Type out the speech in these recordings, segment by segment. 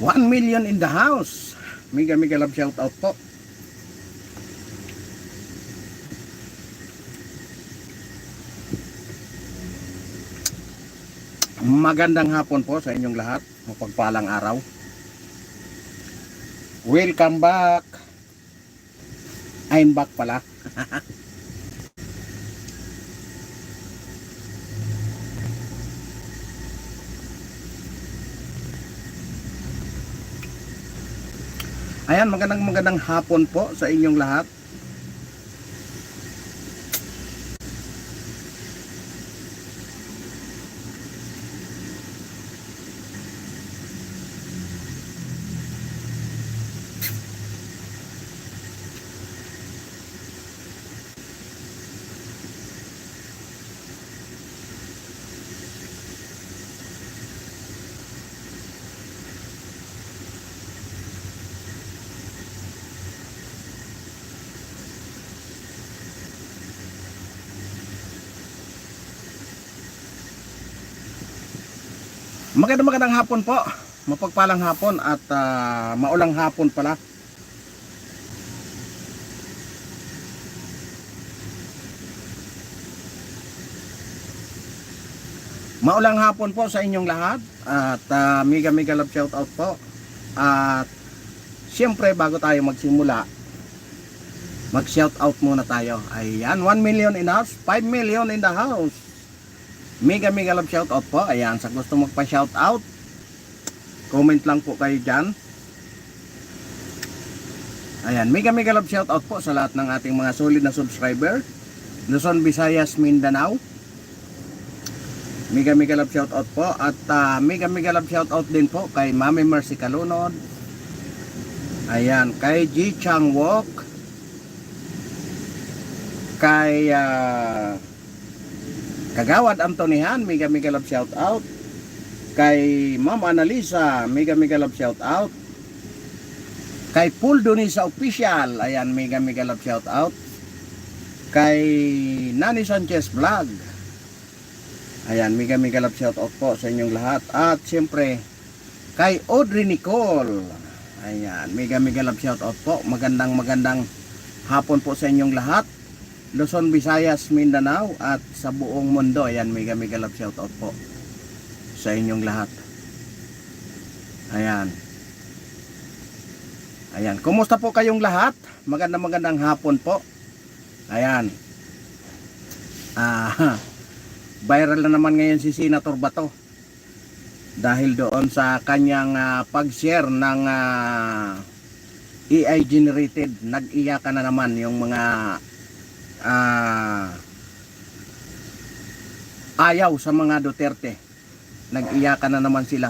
1 million in the house. Mega love shout out po. Magandang hapon po sa inyong lahat. Mapagpalang araw. Welcome back. I'm back pala. Ayan, magandang hapon po sa inyong lahat. Magandang hapon po. Mapagpalang hapon at maulang hapon pala. Maulang hapon po sa inyong lahat at mega love shout out po. At siyempre bago tayo magsimula, mag shout out muna tayo. Ayan, 1 million in the house, 5 million in the house. Mega love shout out po. Ayan, sa gusto magpa shout out, comment lang po kayo dyan. Ayan, mega love shout out po sa lahat ng ating mga solid na subscriber, Luzon, Visayas, Mindanao. Mega love shout out po. At mega love shout out din po kay Mami Mercy Calunod. Ayan, kay G Chang Wok, kay Kagawad Antonihan, mega love shout out. Kay Ma'am Analisa, mega love shout out. Kay Paul Donisa Official, ayan, mega love shout out. Kay Nani Sanchez Vlog, ayan, mega love shout out po sa inyong lahat. At siyempre kay Audrey Nicole, ayan, mega love shout out po. Magandang hapon po sa inyong lahat, Luzon, Visayas, Mindanao at sa buong mundo. Ayan, mega love shout out po sa inyong lahat. Ayan. Ayan, kumusta po kayong lahat? Magandang hapon po. Ayan. Viral na naman ngayon si Senator Bato dahil doon sa kanyang pag-share ng AI generated. Nag-iyakan na naman yung mga ayaw sa mga Duterte. Nag-iyakan na naman sila.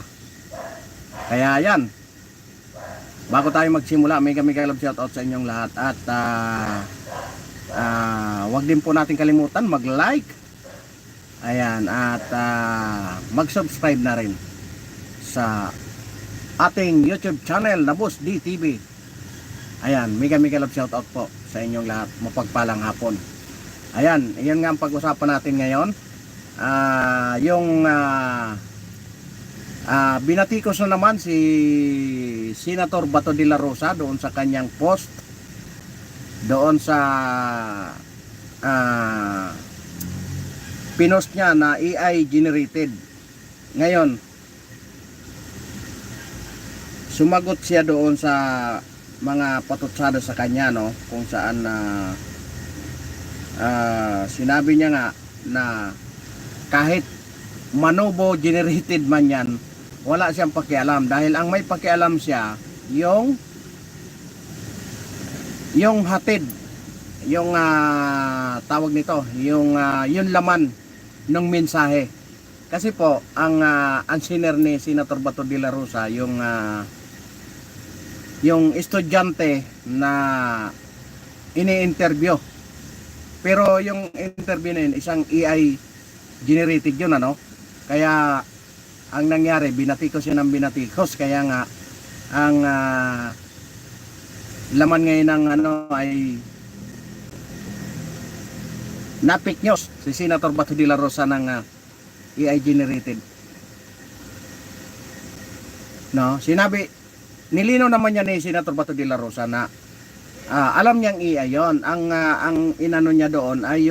Kaya yan, bago tayo magsimula, mega love shout out sa inyong lahat. At wag din po natin kalimutan mag-like, ayan, at mag-subscribe na rin sa ating YouTube channel na Boss D TV. Ayan, mega love shout out po sa inyong lahat. Mapagpalang hapon. Ayan, iyan nga ang pag-usapan natin ngayon. Yung binatikos na naman si Senator Bato de la Rosa doon sa kanyang post doon sa pinost niya na AI generated. Ngayon, sumagot siya doon sa mga patutsada sa kanya, no, kung saan sinabi niya nga na kahit manobo generated man yan, wala siyang pakialam dahil ang may pakialam siya yung hatid, yung tawag nito, yung laman ng mensahe. Kasi po ang siner ni Senator Bato de la Rosa yung estudyante na ini-interview. Pero yung interview na yun, isang AI generated yun, ano? Kaya ang nangyari, binatikos yun ng binatikos. Kaya nga ang laman ngayon ng ay na-fake news si Senator Bato de la Rosa ng AI generated. No, nilinaw naman niya ni Senator Bato de la Rosa na alam niyang AI yon. Ang inano niya doon ay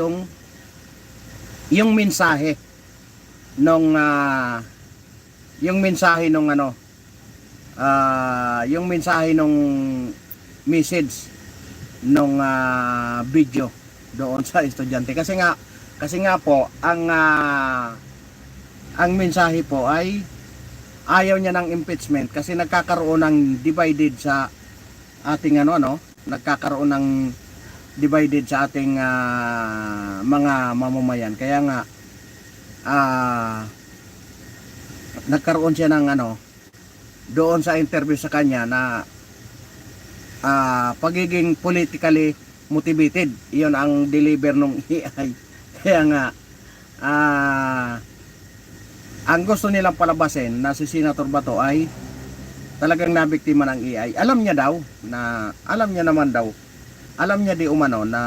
yung mensahe nung yung mensahe nung yung mensahe nung message nung video doon sa estudyante, kasi nga po ang mensahe po ay ayaw niya ng impeachment kasi nagkakaroon ng divided sa ating nagkakaroon ng divided sa ating mga mamamayan. Kaya nga nagkaroon siya ng doon sa interview sa kanya na pagiging politically motivated, iyon ang deliver nung AI. Kaya nga ang gusto nilang palabasin na si Senator Bato ay talagang nabiktima ng AI. Alam niya di umano na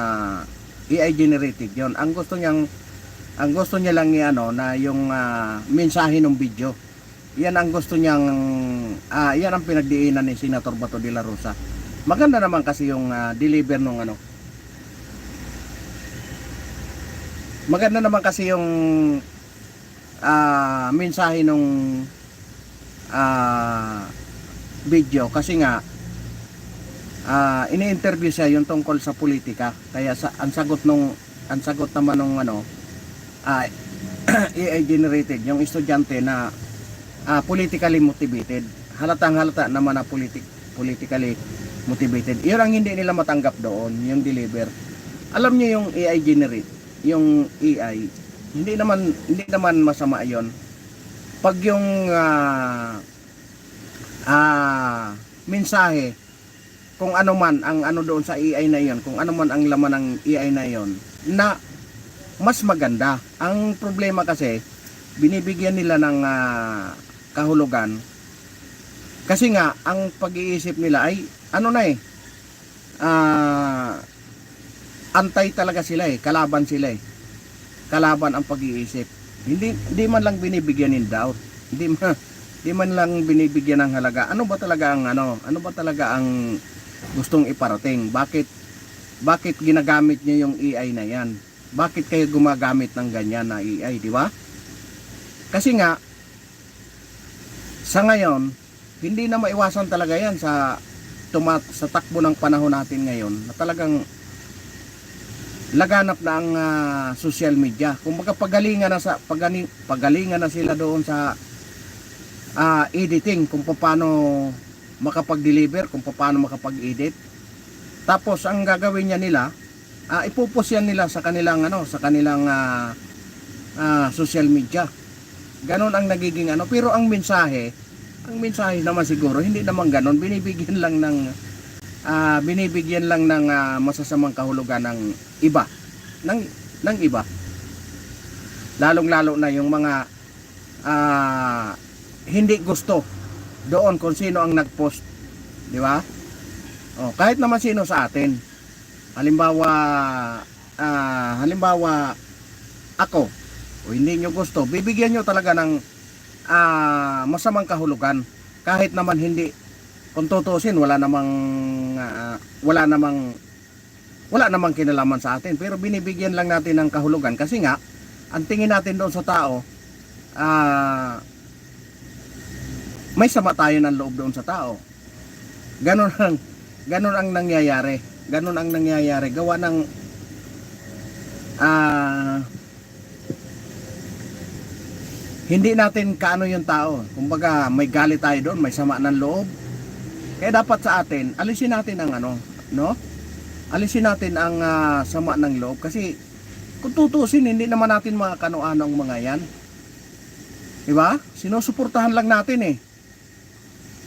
AI generated yon. Ang gusto niya lang na yung mensahe ng video. Yan ang gusto niyang yan ang pinagdiinan ni Senator Bato de la Rosa. Maganda naman kasi yung deliver nung maganda naman kasi yung mensahe nung video, kasi nga ini-interview siya yung tungkol sa politika. Kaya ang sagot naman nung AI generated, yung estudyante na politically motivated. Halatang halata naman na politically motivated. Iyon ang hindi nila matanggap doon, yung deliver. Alam niyo yung AI generate, yung AI, hindi naman masama yon. Pag yung mensahe, kung ano man ang doon sa AI na yon, kung ano man ang laman ng AI na yon, na mas maganda. Ang problema kasi, binibigyan nila ng kahulugan kasi nga ang pag-iisip nila ay antay talaga sila kalaban sila kalaban ang pag-iisip. Hindi man lang binibigyan ng doubt, hindi man lang binibigyan ng halaga. Ano ba talaga ang gustong iparating? Bakit ginagamit niyo yung AI na yan? Bakit kayo gumagamit ng ganyan na AI, di ba? Kasi nga sa ngayon, hindi na maiwasan talaga yan sa takbo ng panahon natin ngayon, na talagang laganap na ang social media. Kung pagalingan na sila doon sa editing, kung paano makapag-deliver, kung paano makapag-edit. Tapos ang gagawin nila, ipopost yan nila sa kanilang social media. Ganon ang nagiging pero ang mensahe naman siguro hindi naman ganon. Binibigyan lang ng masasamang kahulugan ng iba, ng iba. Lalong-lalo na yung mga hindi gusto doon kung sino ang nag-post, di ba? Kahit naman sino sa atin. Halimbawa ako, o hindi nyo gusto, bibigyan nyo talaga ng masamang kahulugan. Kahit naman hindi, kung tutusin, wala namang kinalaman sa atin, pero binibigyan lang natin ng kahulugan kasi nga ang tingin natin doon sa tao, may sama tayo ng loob doon sa tao. Ganon ang nangyayari. Gawa ng hindi natin kaano yung tao. Kumbaga may galit tayo doon, may sama ng loob. Kaya dapat sa atin, alisin natin ang alisin natin ang sama ng loob, kasi kung tutusin, hindi naman natin mga kano-ano ang mga yan. Diba? Sinusuportahan lang natin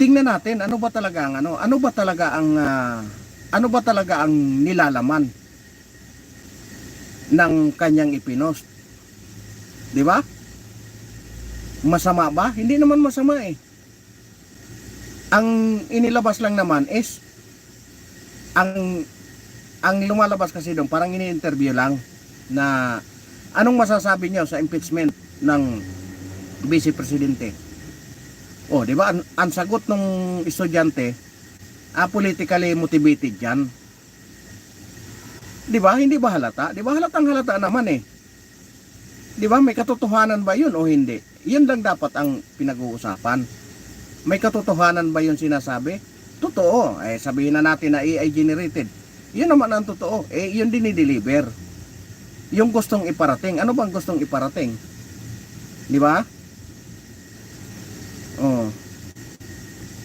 Tingnan natin ano ba talaga ang nilalaman ng kanyang ipinost. 'Di ba? Masama ba? Hindi naman masama Ang inilabas lang naman is ang lumalabas kasi doon, parang ini-interview lang na anong masasabi niyo sa impeachment ng Vice Presidente. Oh, di ba? Ang sagot ng estudyante, politically motivated yan. Di ba? Hindi ba halata? Di ba halatang halata naman eh. Di ba? May katotohanan ba yun o hindi? Yun lang dapat ang pinag-uusapan. May katotohanan ba yun sinasabi? Totoo. Sabihin na natin na AI generated. Yun naman ang totoo. Yun dinideliver. Yung gustong iparating. Ano bang gustong iparating? Di ba? Oh.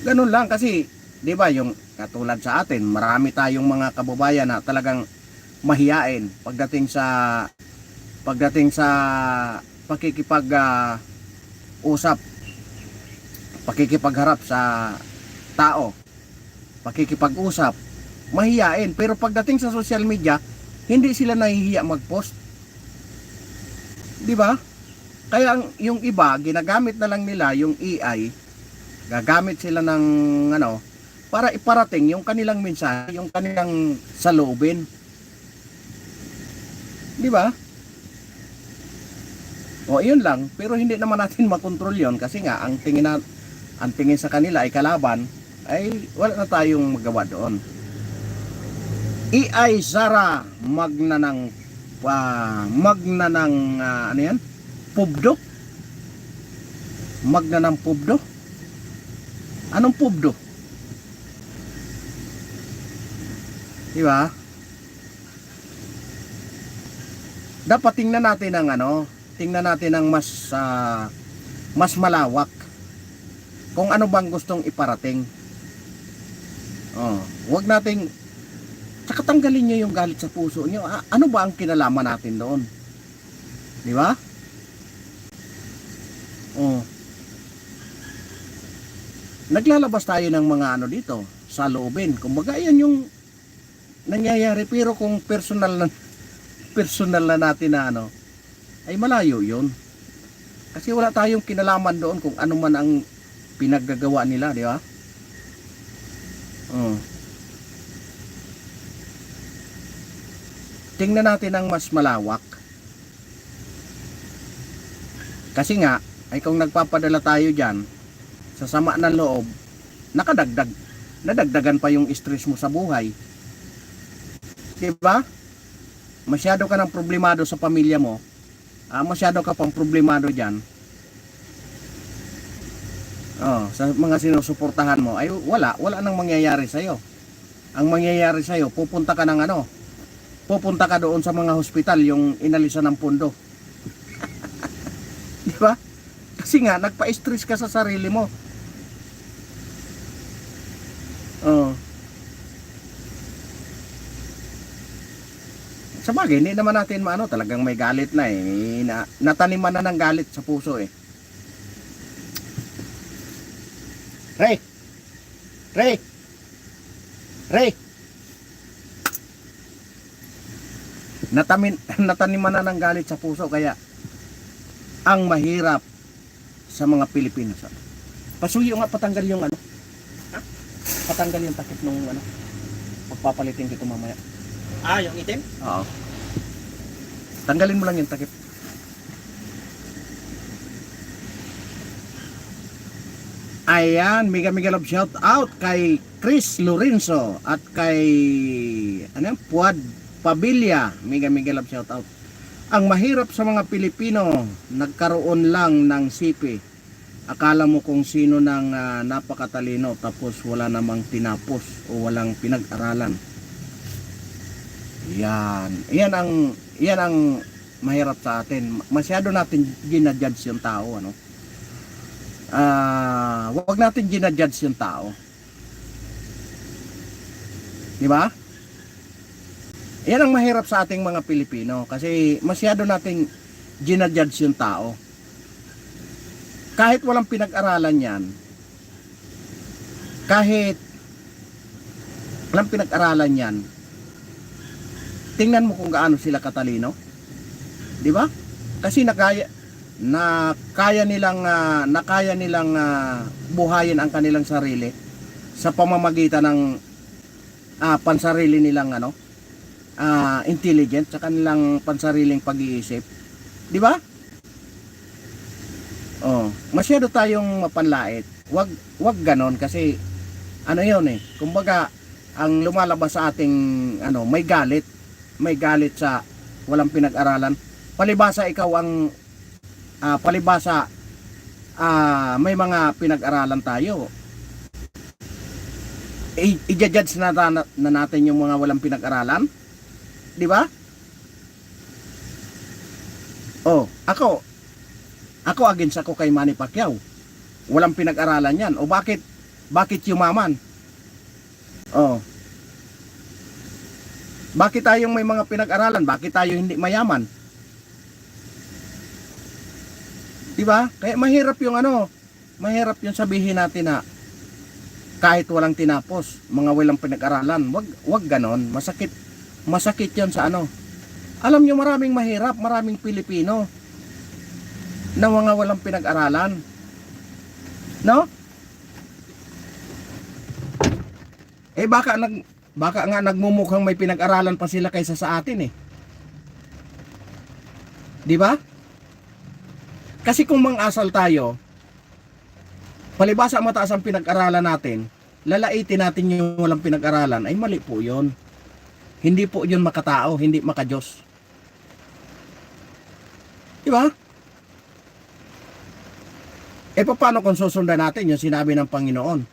Ganun lang kasi, di ba, yung katulad sa atin, marami tayong mga kababayan na talagang mahiyain pagdating sa pakikipag usap, pakikipagharap sa tao, pakikipag-usap, mahiyain. Pero pagdating sa social media, hindi sila nahihiya mag-post. Di ba? Kaya yung iba, ginagamit na lang nila yung AI, gagamit sila ng para iparating yung kanilang mensahe, yung kanilang saloobin. Di ba? O yun lang, pero hindi naman natin makontrol yun kasi nga ang tingin sa kanila ay kalaban, ay wala na tayong magawa doon. AI Zara magnanang ano yan? Pubdo? Magnanang pubdo? Anong pubdo? Di ba? Dapat tingnan natin ang mas malawak. Kung ano bang gustong iparating. Wag nating tsaka tanggalin niyo yung galit sa puso niyo. Ano ba ang kinalaman natin doon? Di ba? Naglalabas tayo ng mga dito sa loobin. Kumbaga yan yung nangyayari, pero kung personal na natin na ay malayo yun. Kasi wala tayong kinalaman doon kung ano man ang pinaggagawa nila, di ba? Tingnan natin ang mas malawak. Kasi nga, ay kung nagpapadala tayo dyan, sa sama ng loob, nadagdagan pa yung stress mo sa buhay. Diba? Masyado ka ng problemado sa pamilya mo, masyado ka pang problemado dyan, sa mga sinusuportahan mo, ay wala nang mangyayari sa'yo. Ang mangyayari sa'yo, pupunta ka doon sa mga hospital, yung inalisan ng pundo. Diba? Kasi nga, nagpa-stress ka sa sarili mo. Sa bagay, hindi naman natin talagang may galit na nataniman na ng galit sa puso Ray! Nataniman na ng galit sa puso, kaya ang mahirap sa mga Pilipino. Pasuyo nga, patanggal yung patanggal yung takip nung pagpapalitin ko mamaya. Yung itim? Oo. Tanggalin mo lang yung takip. Ayan, mega love shout out kay Chris Lorenzo at kay Puad Pabilia. Mega love shout out. Ang mahirap sa mga Pilipino, nagkaroon lang ng sipi. Akala mo kung sino ng napakatalino, tapos wala namang tinapos o walang pinag-aralan. Yan ang mahirap sa atin. Masyado natin ginajudge yung tao, wag natin ginajudge yung tao. Di ba? Yan ang mahirap sa ating mga Pilipino, kasi masyado nating ginajudge yung tao. Kahit walang pinag-aralan yan, tingnan mo kung gaano sila katalino. Di ba? Kasi nakaya nilang buhayin ang kanilang sarili sa pamamagitan ng pansarili nilang intelligent, sa kanilang pansariling pag-iisip. Di ba? Masyado tayong mapanlait. wag ganon kasi ano yun eh. Kumbaga, ang lumalabas sa ating may galit sa walang pinag-aralan. Palibasa ikaw ang palibasa may mga pinag-aralan tayo. I-judge na natin yung mga walang pinag-aralan. 'Di ba? Oh, ako against ako kay Manny Pacquiao. Walang pinag-aralan 'yan. O bakit yumaman? Oh. Bakit tayong may mga pinag-aralan? Bakit tayo hindi mayaman? 'Di ba? Kaya mahirap yung sabihin natin na kahit walang tinapos, mga walang pinag-aralan. Wag ganon. Masakit 'yon sa ano. Alam niyo maraming mahirap, maraming Pilipino na mga walang pinag-aralan. No? Eh baka nga nagmumukhang may pinag-aralan pa sila kaysa sa atin eh. 'Di ba? Kasi kung mang-asal tayo, palibasa mataas ang pinag-aralan natin, lalaitin natin yung walang pinag-aralan, ay mali po 'yon. Hindi po 'yon makatao, hindi makadiyos. 'Di ba? Eh paano kung susundan natin yung sinabi ng Panginoon?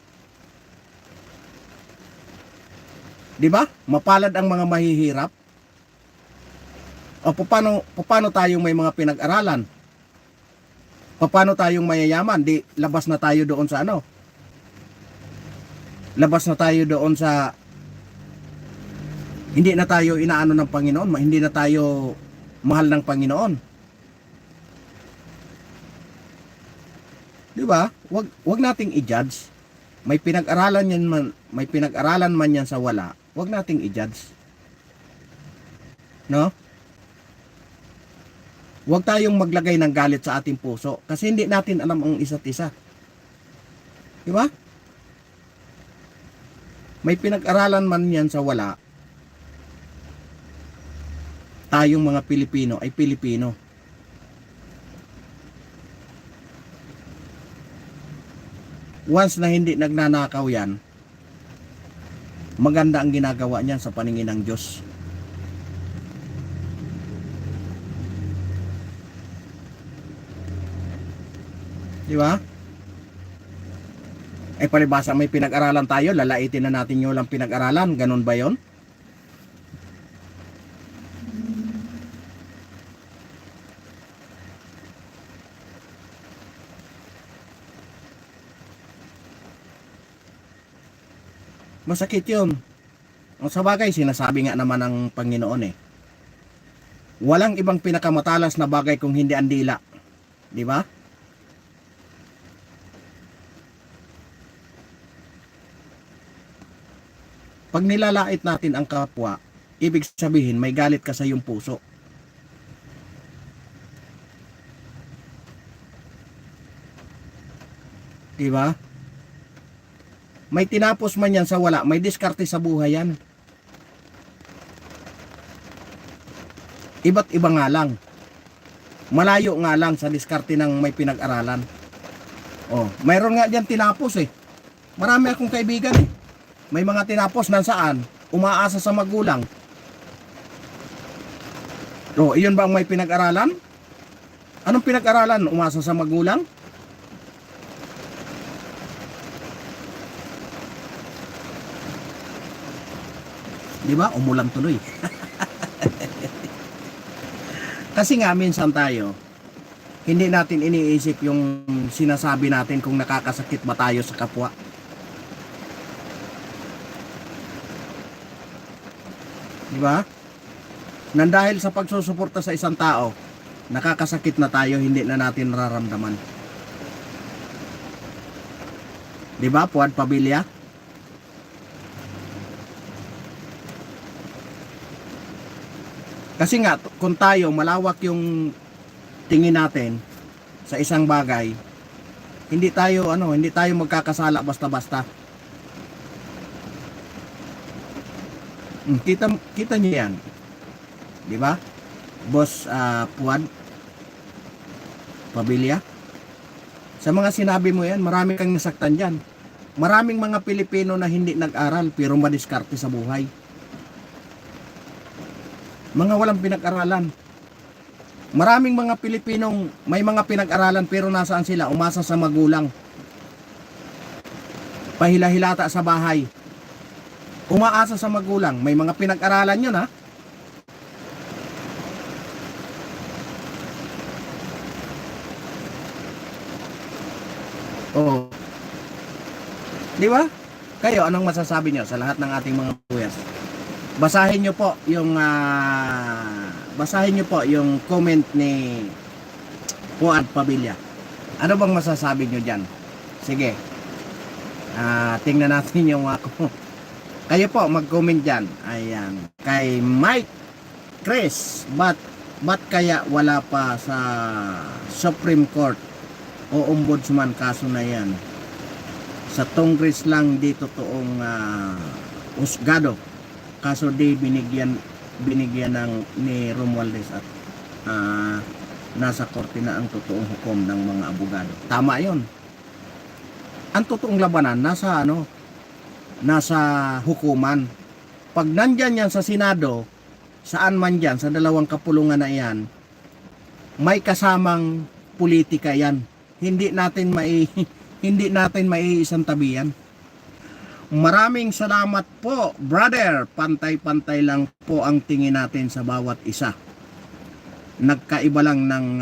'Di ba? Mapalad ang mga mahihirap. O paano tayong may mga pinag-aralan? Paano tayong mayayaman? Di labas na tayo doon sa ano? Labas na tayo doon sa hindi na tayo inaano ng Panginoon, hindi na tayo mahal ng Panginoon. 'Di ba? Wag nating i-judge. May pinag-aralan man yan sa wala. Wag nating i-judge. No? Huwag tayong maglagay ng galit sa ating puso kasi hindi natin alam ang isa't isa. Di ba? May pinag-aralan man yan sa wala. Tayong mga Pilipino ay Pilipino. Once na hindi nagnanakaw yan, maganda ang ginagawa niyan sa paningin ng Diyos. Di ba? Eh palibasa may pinag-aralan tayo, lalaitin na natin yung walang pinag-aralan. Ganun ba yon? Masakit yun. Sa bagay, sinasabi nga naman ng Panginoon eh. Walang ibang pinakamatalas na bagay kung hindi ang dila. Di ba? Pag nilalait natin ang kapwa, ibig sabihin may galit ka sa iyong puso. Diba? May tinapos man yan sa wala, may diskarte sa buhay yan. Iba't iba nga lang. Malayo nga lang sa diskarte ng may pinag-aralan. Oh, mayroon nga diyan tinapos eh. Marami akong kaibigan eh. May mga tinapos na saan, umaasa sa magulang. O, iyon ba ang may pinag-aralan? Anong pinag-aralan? Umasa sa magulang? Di ba? Umulan tuloy. Kasi nga minsan tayo, hindi natin iniisip yung sinasabi natin kung nakakasakit ba tayo sa kapwa. Di ba? Nang dahil sa pagsusuporta sa isang tao, nakakasakit na tayo, hindi na natin nararamdaman. Di ba, Puad Pabilia? Kasi nga, kung tayo, malawak yung tingin natin sa isang bagay, hindi tayo magkakasala basta-basta. Kita niyo yan. Di ba? Boss Puad Pabilia. Sa mga sinabi mo yan, marami kang nasaktan dyan. Maraming mga Pilipino na hindi nag-aral pero madiskarte sa buhay. Mga walang pinag-aralan. Maraming mga Pilipinong may mga pinag-aralan pero nasaan sila? Umasa sa magulang. Pahila-hilata sa bahay. Umaasa sa magulang. May mga pinag-aralan yun, ha? Oo. Di ba? Kayo, anong masasabi nyo sa lahat ng ating mga viewers? Basahin nyo po yung comment ni Fuad Pabilla. Ano bang masasabi nyo dyan? Sige. Tingnan natin yung ako. Kayo po, mag-comment dyan. Ayan. Kay Mike Chris, ba't kaya wala pa sa Supreme Court o Ombudsman kaso na yan? Sa Congress lang di totoong husgado. Kaso di binigyan ng ni Romualdez at nasa korte na ang totoong hukom ng mga abogado. Tama 'yon. Ang totoong labanan nasa hukuman. Pag nandyan yan sa Senado, saan man dyan, sa dalawang kapulungan na yan, may kasamang politika yan. Hindi natin maiisang tabi yan. Maraming salamat po, brother. Pantay-pantay lang po ang tingin natin sa bawat isa. Nagkaiba lang ng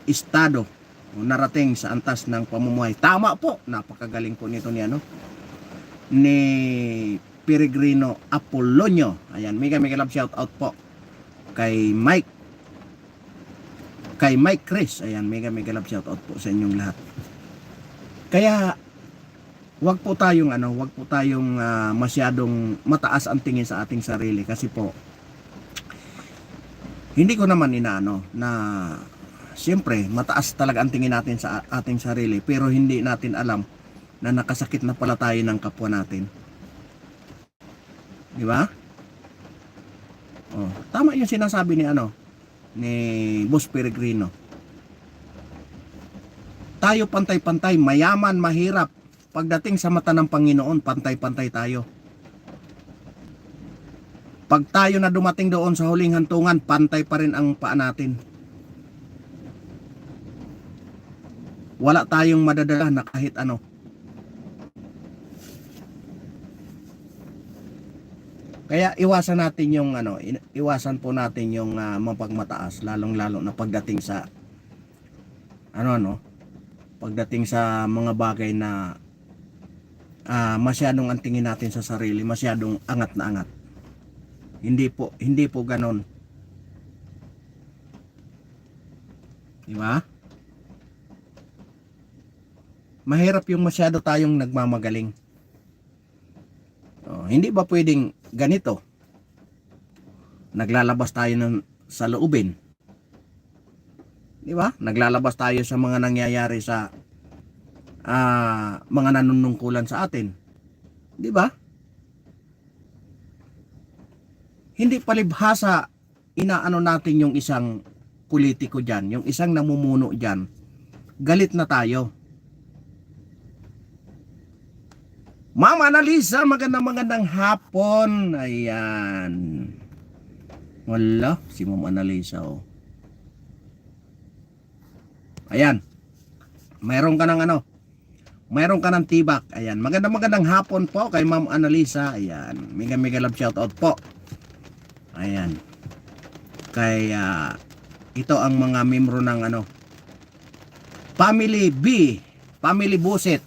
estado o narating sa antas ng pamumuhay. Tama po. Napakagaling po nito ni Peregrino Apolonio. Ayan, mega love shout out po kay Mike Chris. Ayan, mega love shout out po sa inyong lahat. Kaya wag po tayong masyadong mataas ang tingin sa ating sarili kasi po hindi ko naman na siyempre mataas talaga ang tingin natin sa ating sarili pero hindi natin alam na nakasakit na pala tayo ng kapwa natin. Di ba? Oh, tama yung sinasabi ni Boss Peregrino. Tayo pantay-pantay, mayaman, mahirap. Pagdating sa mata ng Panginoon, pantay-pantay tayo. Pag tayo na dumating doon sa huling hantungan, pantay pa rin ang paa natin. Wala tayong madadala na kahit ano. Kaya iwasan po natin yung mapagmataas, lalong-lalo na pagdating sa pagdating sa mga bagay na masyadong ang tingin natin sa sarili, masyadong angat na angat. Hindi po ganon. Diba? Mahirap yung masyado tayong nagmamagaling. Hindi ba pwedeng ganito? Naglalabas tayo sa loobin. Diba? Naglalabas tayo sa mga nangyayari sa mga nanunungkulan sa atin. Di ba? Hindi palibhasa inaano natin yung isang politiko dyan, yung isang namumuno dyan. Galit na tayo. Ma'am Annalisa, magandang hapon. Ayan. Wala, si Ma'am Annalisa Ayan. Mayroon ka ng tibak. Ayan. Magandang hapon po kay Ma'am Annalisa. Ayan. Mega love shout out po. Ayan. Kaya ito ang mga membro ng Family B, Family Buset.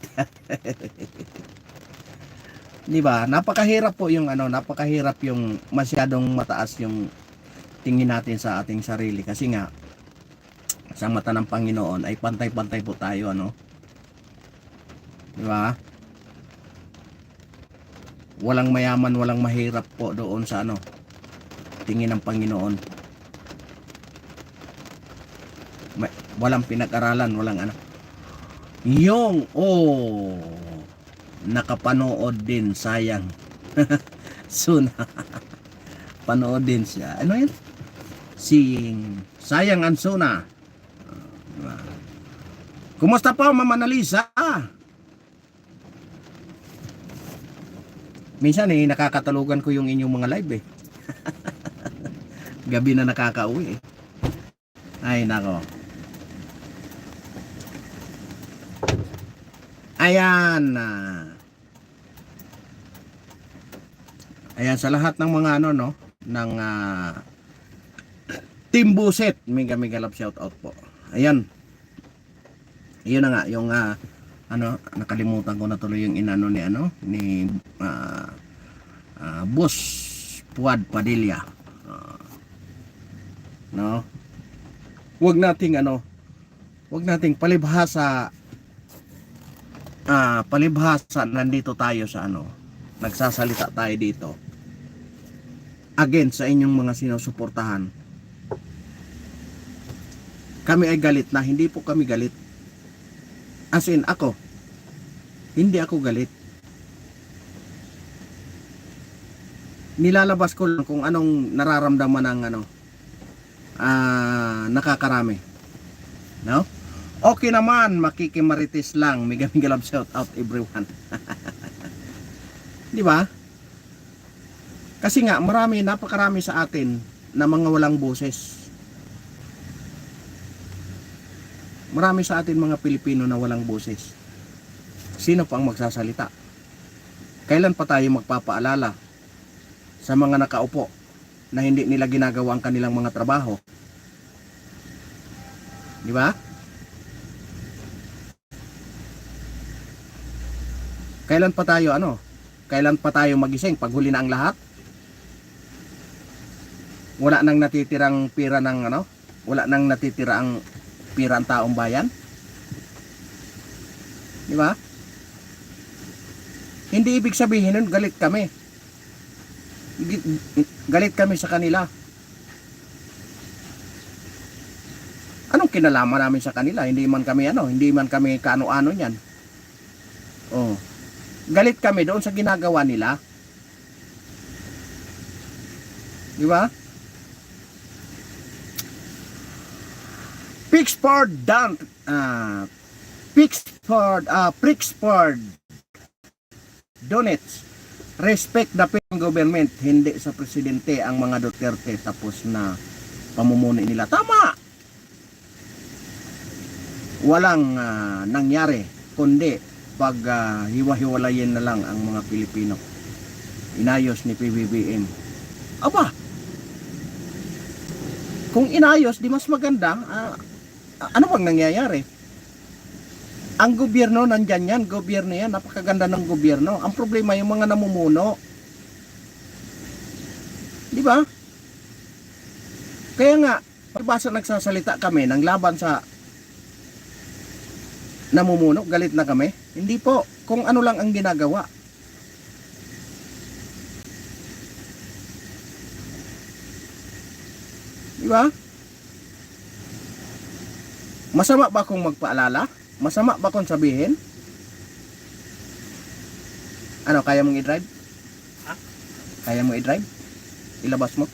Di ba? Napakahirap po napakahirap yung masyadong mataas yung tingin natin sa ating sarili kasi nga sa mata ng Panginoon ay pantay-pantay po tayo Di ba? Walang mayaman, walang mahirap po doon sa tingin ng Panginoon. Walang pinag-aralan, walang yung nakapanood din, sayang. Soon. Panood din siya. Ano yun? Sayang ang Suna. Kumusta po, Ma'am Annalisa? Minsan nakakatalugan ko yung inyong mga live eh. Gabi na nakakauwi eh. Ay nako. Ayan. Ayan sa lahat ng mga ano no ng Team Buset, mega love shout out po. Ayan. Ayun na nga yung nakalimutan ko na tuloy yung inano ni Boss Puad Padilla. No? Wag nating palibhasa nandito tayo sa nagsasalita tayo dito against sa inyong mga sinusuportahan. Kami ay galit na, hindi po kami galit. As in ako, hindi ako galit. Nilalabas ko lang kung anong nararamdaman ng nakakarami. No? Okay naman, makikimarites lang. Mega love shout out everyone. Di ba? Kasi nga napakarami sa atin na mga walang boses. Marami sa atin mga Pilipino na walang boses. Sino pa ang magsasalita? Kailan pa tayo magpapaalala sa mga nakaupo na hindi nila ginagawa ang kanilang mga trabaho? Di ba? Kailan pa tayo Kailan pa tayo magising pag huli na ang lahat? Wala nang natitirang pira ng wala nang natitira ang pira ang taong bayan? Di ba? Hindi ibig sabihin nun galit kami. Galit kami sa kanila. Anong kinalaman namin sa kanila? Hindi man kami kaano-ano niyan. Oh. Galit kami doon sa ginagawa nila. Di ba? Prickford Donets. Respect the government, hindi sa presidente ang mga Duterte tapos na pamumuno nila. Tama! Walang nangyari kundi pag hiwa-hiwalayin na lang ang mga Pilipino. Inayos ni PBBM. Aba! Kung inayos, di mas maganda. Ano bang nangyayari? Ang gobyerno nandyan yan, gobyerno yan, napakaganda ng gobyerno. Ang problema yung mga namumuno. Di ba? Kaya nga, pagbasa nagsasalita kami ng laban sa namumuno, galit na kami. Hindi po, kung ano lang ang ginagawa. Di ba? Masama ba kung magpaalala? Masama ba kung sabihin? Kaya mong i-drive? Ha? Kaya mo i-drive? Ilabas mo?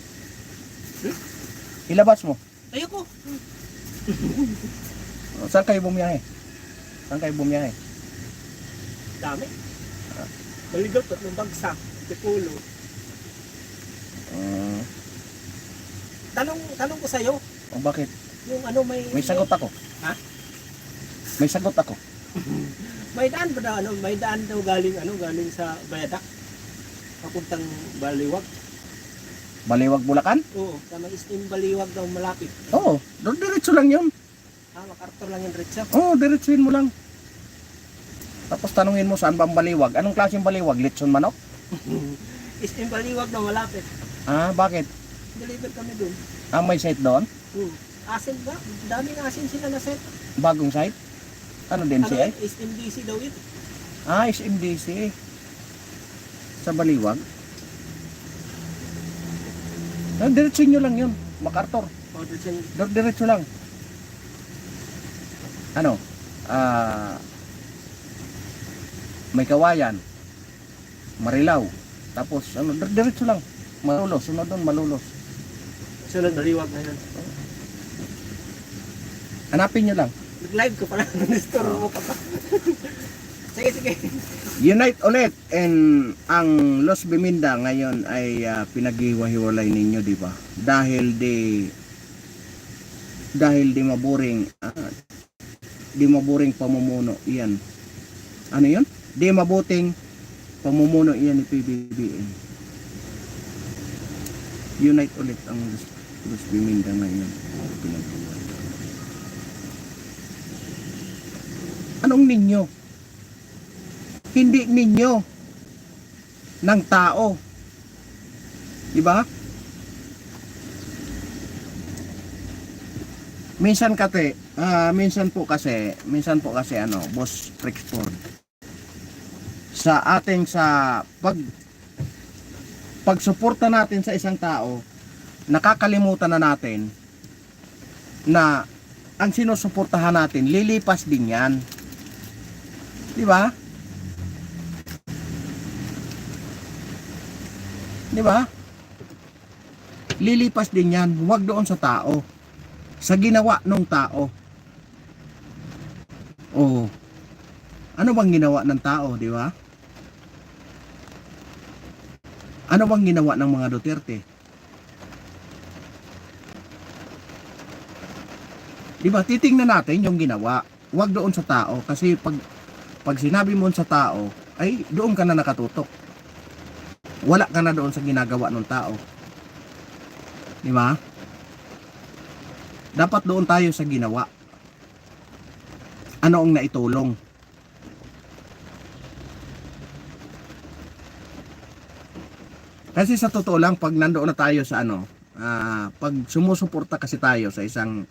Ilabas mo? Ayoko. Saan kayo bumiyahe? Dami. Baligot at ng bagsak. Tipulo. Tanong ko sa'yo. Bakit? Yung May sagot ako. Ha? May sagot ako. May daan ba daw may daan daw galing sa Bayadak. Papuntang Baliwag. Baliwag, Bulacan? Oo, tama istim Baliwag daw malapit. Oo, diretso lang yun. MacArthur lang yung diretso. Oo, diretsuhin mo lang. Tapos tanungin mo saan bang baliwag. Anong klaseng baliwag? Litson manok? Istim Baliwag daw malapit. Bakit? Deliver kami dun. May site doon? Asin ba? Daming asin sila na set. Bagong site? Ano din siya? SMDC daw yun. SMDC. Sa baliwag? Diretsuhin nyo lang yun. MacArthur. Diretso lang. May Kawayan, Marilao, tapos diretso lang, Malulos, sunod doon Malulos. Sunod Baliwag na yun. Hanapin nyo lang, Nag-live ka pala. Nestor mo ka pa. Sige, sige. Unite ulit, and ang Los Biminda ngayon ay pinaghiwa-hiwalay ninyo, di ba? Dahil di maburing pamumuno iyan. Ano 'yun? Di mabuting pamumuno iyan ni PBBM. Unite ulit ang Los Biminda ngayon. Pinaghiwalay. Anong ninyo? Hindi ninyo, ng tao. Di ba? Minsan po kasi Boss Rexford, sa pagsuporta natin sa isang tao, nakakalimutan na natin na ang sinusuportahan natin lilipas din yan. Di ba? Di ba? Lilipas din yan. Huwag doon sa tao. Sa ginawa ng tao. Oh. Ano bang ginawa ng tao, di ba? Ano bang ginawa ng mga Duterte? Di ba? Titingnan natin yung ginawa. Huwag doon sa tao. Kasi pag sinabi mo sa tao, ay doon ka na nakatutok. Wala ka na doon sa ginagawa ng tao. Di ba? Dapat doon tayo sa ginawa. Ano ang naitulong? Kasi sa totoo lang, pag nandoon na tayo sa pag sumusuporta kasi tayo sa isang,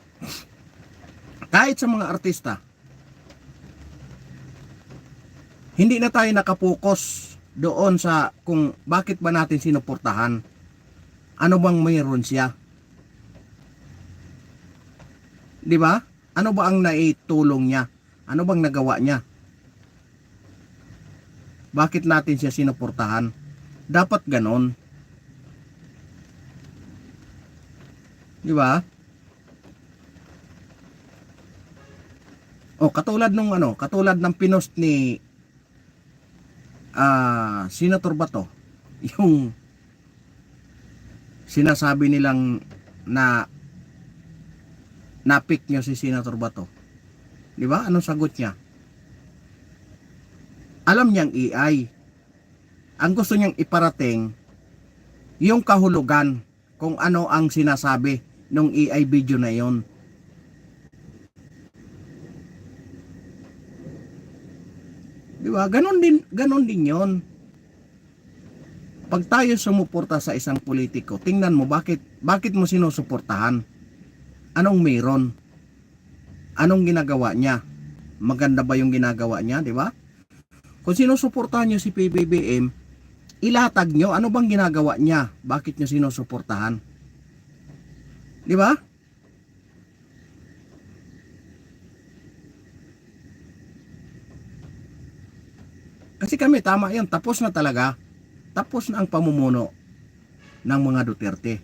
kahit sa mga artista, hindi na tayo nakapokus doon sa kung bakit ba natin sinuportahan. Ano bang mayroon siya? Di ba? Ano ba ang naitulong niya? Ano bang nagawa niya? Bakit natin siya sinuportahan? Dapat ganon. Di ba? O katulad ng pinost ni Senator Bato, yung sinasabi nilang na pick nyo si Senator Bato. Di ba? Anong sagot niya? Alam niyang AI. Ang gusto niyang iparating yung kahulugan kung ano ang sinasabi ng AI video na yon. Di ba? Ganon din yon. Pag tayo sumuporta sa isang politiko, tingnan mo bakit mo sinusuportahan? Anong mayroon? Anong ginagawa niya? Maganda ba yung ginagawa niya, di ba? Kung sinusuportahan niyo si PBBM, ilatag niyo ano bang ginagawa niya? Bakit niyo sinusuportahan? Di ba? Kasi kami, tama yan, tapos na talaga. Tapos na ang pamumuno ng mga Duterte.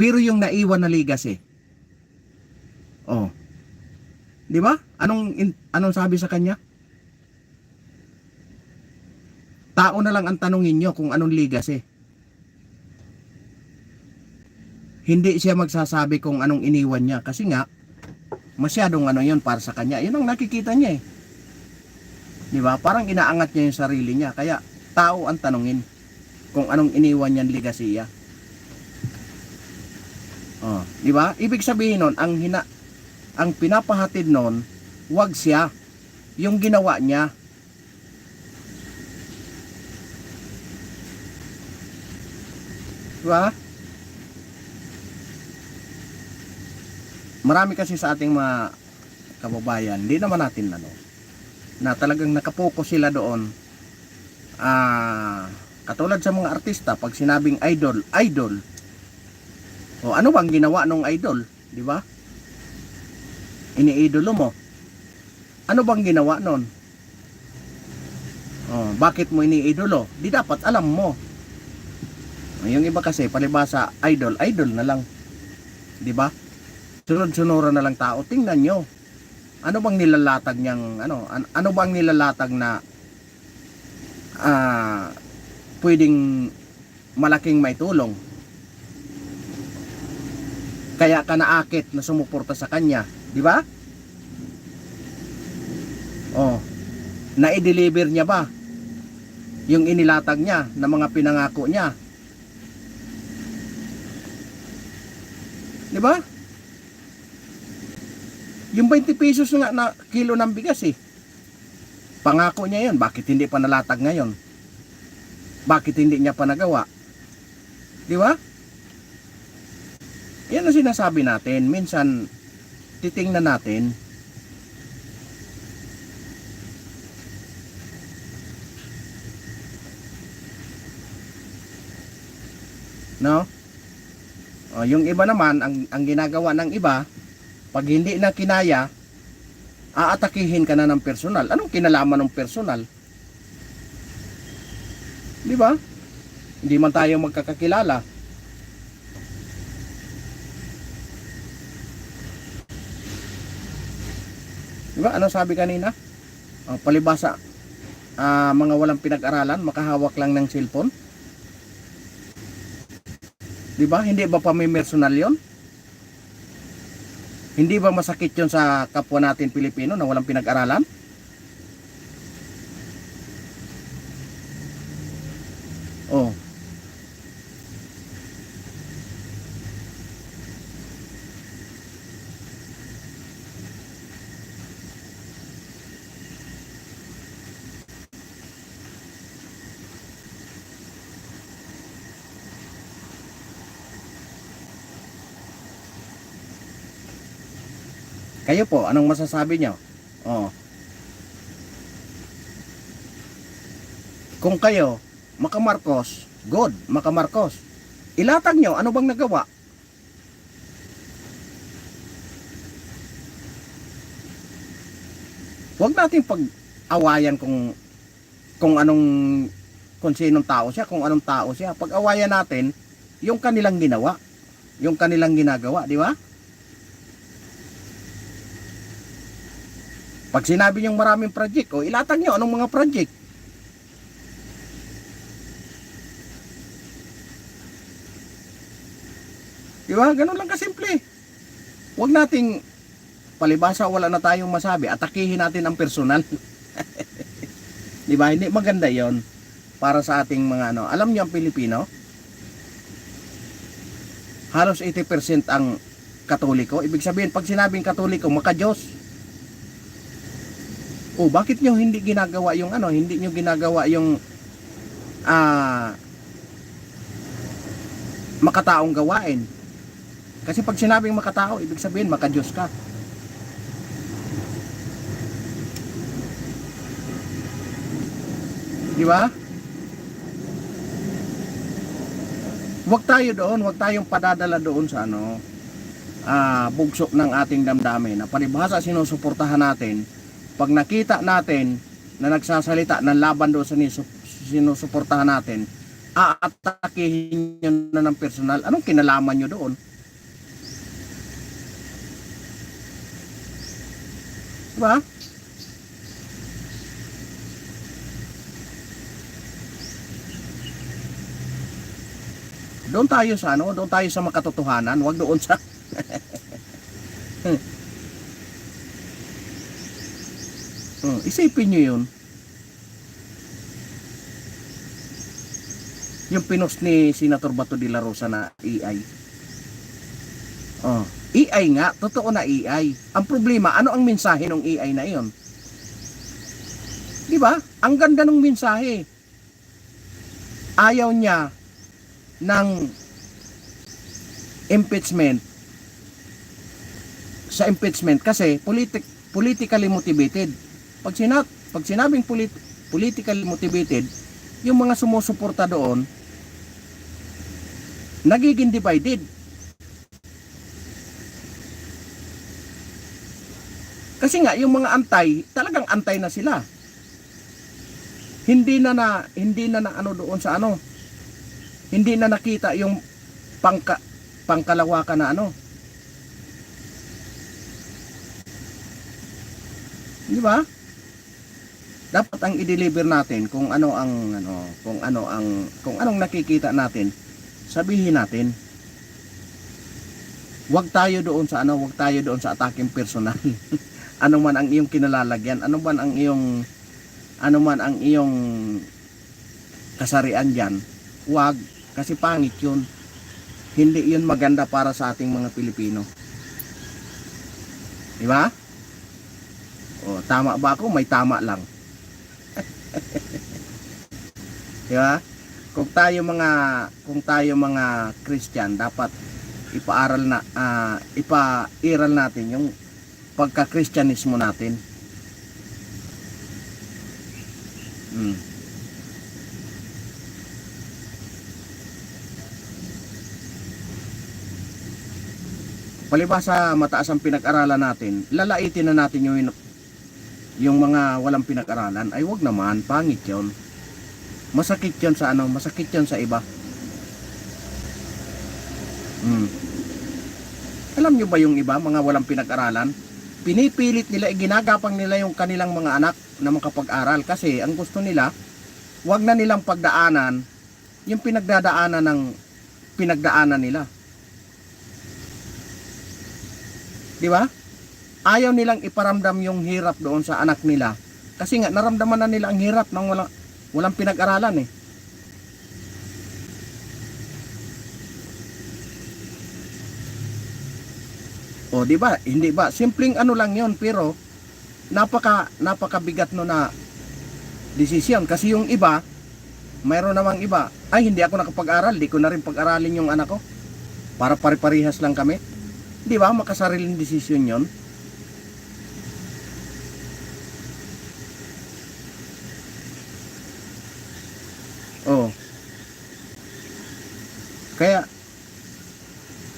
Pero yung naiwan na legacy, oh, di ba? Anong sabi sa kanya? Tao na lang ang tanongin nyo kung anong legacy. Hindi siya magsasabi kung anong iniwan niya. Kasi nga, masyadong yun para sa kanya. Yun ang nakikita niya eh. Di ba? Parang inaangat niya yung sarili niya. Kaya tao ang tanungin kung anong iniwan niyang legacy niya. Oh, di ba? Ibig sabihin nun, ang pinapahatid nun, wag siya. Yung ginawa niya. Di ba? Marami kasi sa ating mga kababayan, hindi naman natin na talagang nakapokus sila doon. Katulad sa mga artista, pag sinabing idol, o ano bang ginawa ng idol, di ba? Iniidolo mo. Ano bang ginawa nun? Bakit mo iniidolo? Di dapat alam mo. Yung iba kasi palibasa idol na lang. Di ba? Sunod-sunuran na lang tao. Tingnan nyo. Ano bang nilalatag niyang ano bang nilalatag na pwedeng malaking maitulong? Kaya ka naakit na sumuporta sa kanya, di ba? Oh, na-deliver niya ba yung inilatag niya na mga pinangako niya? Di ba? Yung 20 pesos nga na kilo ng bigas pangako niya yun, bakit hindi pa nalatag ngayon? Bakit hindi niya pa nagawa? Di ba? Yan ang sinasabi natin. Minsan, titingnan natin. No? O, yung iba naman, ang ginagawa ng iba, pag hindi na kinaya, aatakihin ka na ng personal. Anong kinalaman ng personal? Di ba? Hindi man tayo magkakakilala. Di ba? Ano sabi kanina? Palibasa, mga walang pinag-aralan, makahawak lang ng cellphone. Di ba? Hindi ba pamimersonal yon? Hindi ba masakit yon sa kapwa natin Pilipino na walang pinag-aralan? Oh. Kayo po, anong masasabi nyo? Oh. Kung kayo, makamarcos, good, makamarcos. Ilatag nyo, ano bang nagawa? Huwag nating pag-awayan kung anong, kung sinong tao siya, kung anong tao siya. Pag-awayan natin, yung kanilang ginawa, yung kanilang ginagawa, di ba? Pag sinabi niyong maraming project, ilatag niyo anong mga project. Di ba? Ganun lang kasimple. Huwag nating palibasa wala na tayong masabi, atakihin natin ang personal. Di ba? Hindi maganda 'yon para sa ating mga Alam niyo ang Pilipino, halos 80% ang Katoliko. Ibig sabihin, pag sinabing Katoliko, maka-Diyos. Bakit nyo hindi ginagawa yung hindi nyo ginagawa yung makataong gawain? Kasi pag sinabing makatao, ibig sabihin maka-Diyos ka. Di ba? Huwag tayo doon, huwag tayong padadala doon sa bugso ng ating damdamin na palibhasa sinusuportahan natin. Pag nakita natin na nagsasalita ng laban doon sa sinusuportahan natin, aatakihin nyo na ng personal. Anong kinalaman nyo doon? Diba? Doon tayo sa doon tayo sa makatotohanan, wag doon sa isipin nyo yun. Yung pinost ni Senator Bato de la Rosa na AI. AI nga, totoo na AI. Ang problema, ano ang mensahe ng AI na iyon? Di ba? Ang ganda ng mensahe. Ayaw niya ng impeachment sa impeachment kasi politically motivated. Pag sinabing politically motivated, yung mga sumusuporta doon nagiging divided. Kasi nga yung mga antay, talagang antay na sila. Hindi na doon sa hindi na nakita yung pangkalawakan na Di ba? Dapat ang i-deliver natin kung ano ang kung anong nakikita natin, sabihin natin. Huwag tayo doon sa huwag tayo doon sa ataking personal. Ano man ang iyong kinalalagyan, ano man ang iyong kasarian diyan. Huwag, kasi pangit 'yun. Hindi 'yun maganda para sa ating mga Pilipino. Di ba? O, tama ba ako? May tama lang. Di ba? Kung tayo mga Christian, dapat ipairal natin yung pagka-Kristyanismo natin. Palibhasa mataas ang pinag-aralan natin, lalaitin na natin yung mga walang pinag-aralan. Ay wag naman, pangit 'yon. Masakit 'yon sa masakit 'yon sa iba. Alam nyo ba yung iba, mga walang pinag-aralan, pinipilit nila, ginagapang nila yung kanilang mga anak na makapag-aral kasi ang gusto nila, wag na nilang pagdaanan yung pinagdaanan nila. Di ba? Ayaw nilang iparamdam yung hirap doon sa anak nila. Kasi nga, naramdaman na nila ang hirap ng walang pinag-aralan eh. O, di ba? Hindi ba? Simpleng lang yon, pero napakabigat no na desisyon. Kasi yung iba, mayroon namang iba, ay hindi ako nakapag-aral, di ko na rin pag-aralin yung anak ko. Para pare-parehas lang kami. Di ba? Makasariling desisyon yon. Oh. Kaya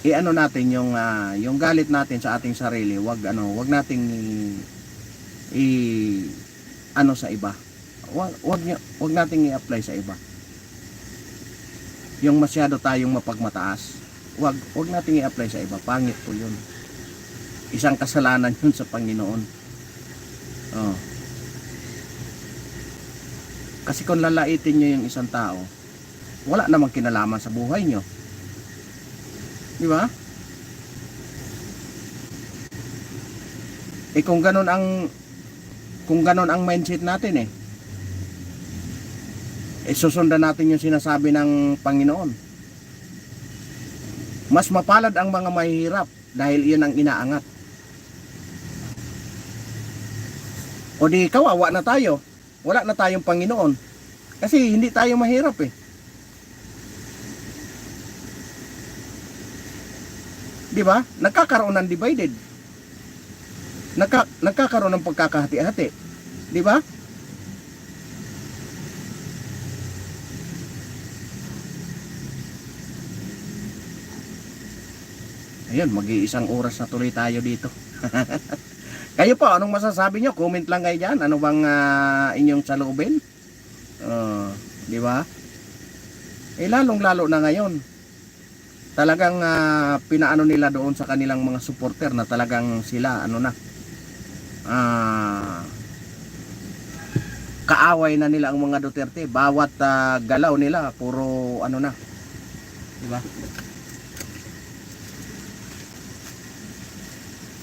natin yung galit natin sa ating sarili, wag nating sa iba. Wag nating i-apply sa iba. Yung masyado tayong mapagmataas, wag nating i-apply sa iba. Pangit po 'yun. Isang kasalanan 'yun sa Panginoon. Oh. Kasi kung lalaitin nyo yung isang tao, wala namang kinalaman sa buhay nyo. Di ba? Kung ganun ang mindset natin susundan natin yung sinasabi ng Panginoon. Mas mapalad ang mga mahihirap dahil iyon ang inaangat. O di kawawa na tayo. Wala na tayong Panginoon. Kasi hindi tayo mahirap Di ba? Nagkakaroon ng divided. Nagkakaroon ng pagkakahati-hati. Di ba? Ayun, mag-iisang oras na tuloy tayo dito. Kayo po, anong masasabi nyo? Comment lang kayo dyan. Ano bang inyong saloobin? Di ba? Lalong-lalo na ngayon. Talagang pinaano nila doon sa kanilang mga supporter na talagang sila, kaaway na nila ang mga Duterte. Bawat galaw nila, puro Di ba?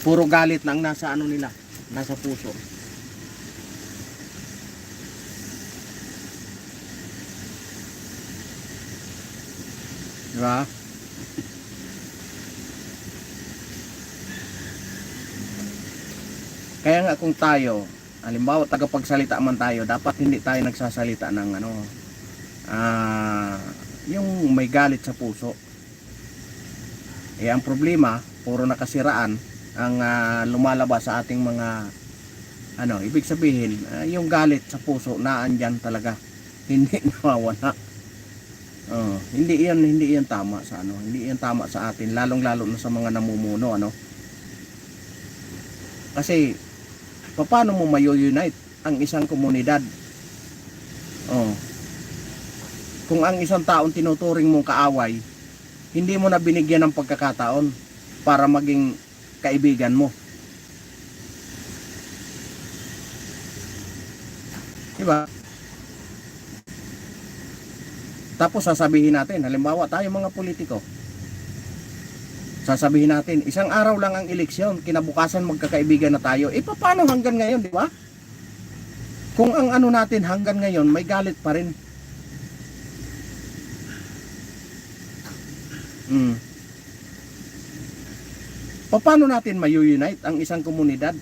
Puro galit lang nasa nila, nasa puso. Diba? Kaya nga kung tayo, halimbawa tagapagsalita man tayo, dapat hindi tayo nagsasalita ng yung may galit sa puso. Ang problema, puro nakasiraan ang lumalabas sa ating mga ibig sabihin, yung galit sa puso naandyan talaga, hindi nawawala. Hindi yan tama sa hindi yan tama sa atin, lalong-lalo na sa mga namumuno kasi paano mo mayo-unite ang isang komunidad? Kung ang isang taong tinuturing mong kaaway, hindi mo na binigyan ng pagkakataon para maging kaibigan mo. Di ba? Tapos sasabihin natin, halimbawa tayo mga politiko, sasabihin natin, isang araw lang ang eleksyon, kinabukasan magkakaibigan na tayo. E paano hanggang ngayon, di ba? Kung ang ano natin hanggang ngayon, may galit pa rin. Paano natin mayu-unite ang isang komunidad?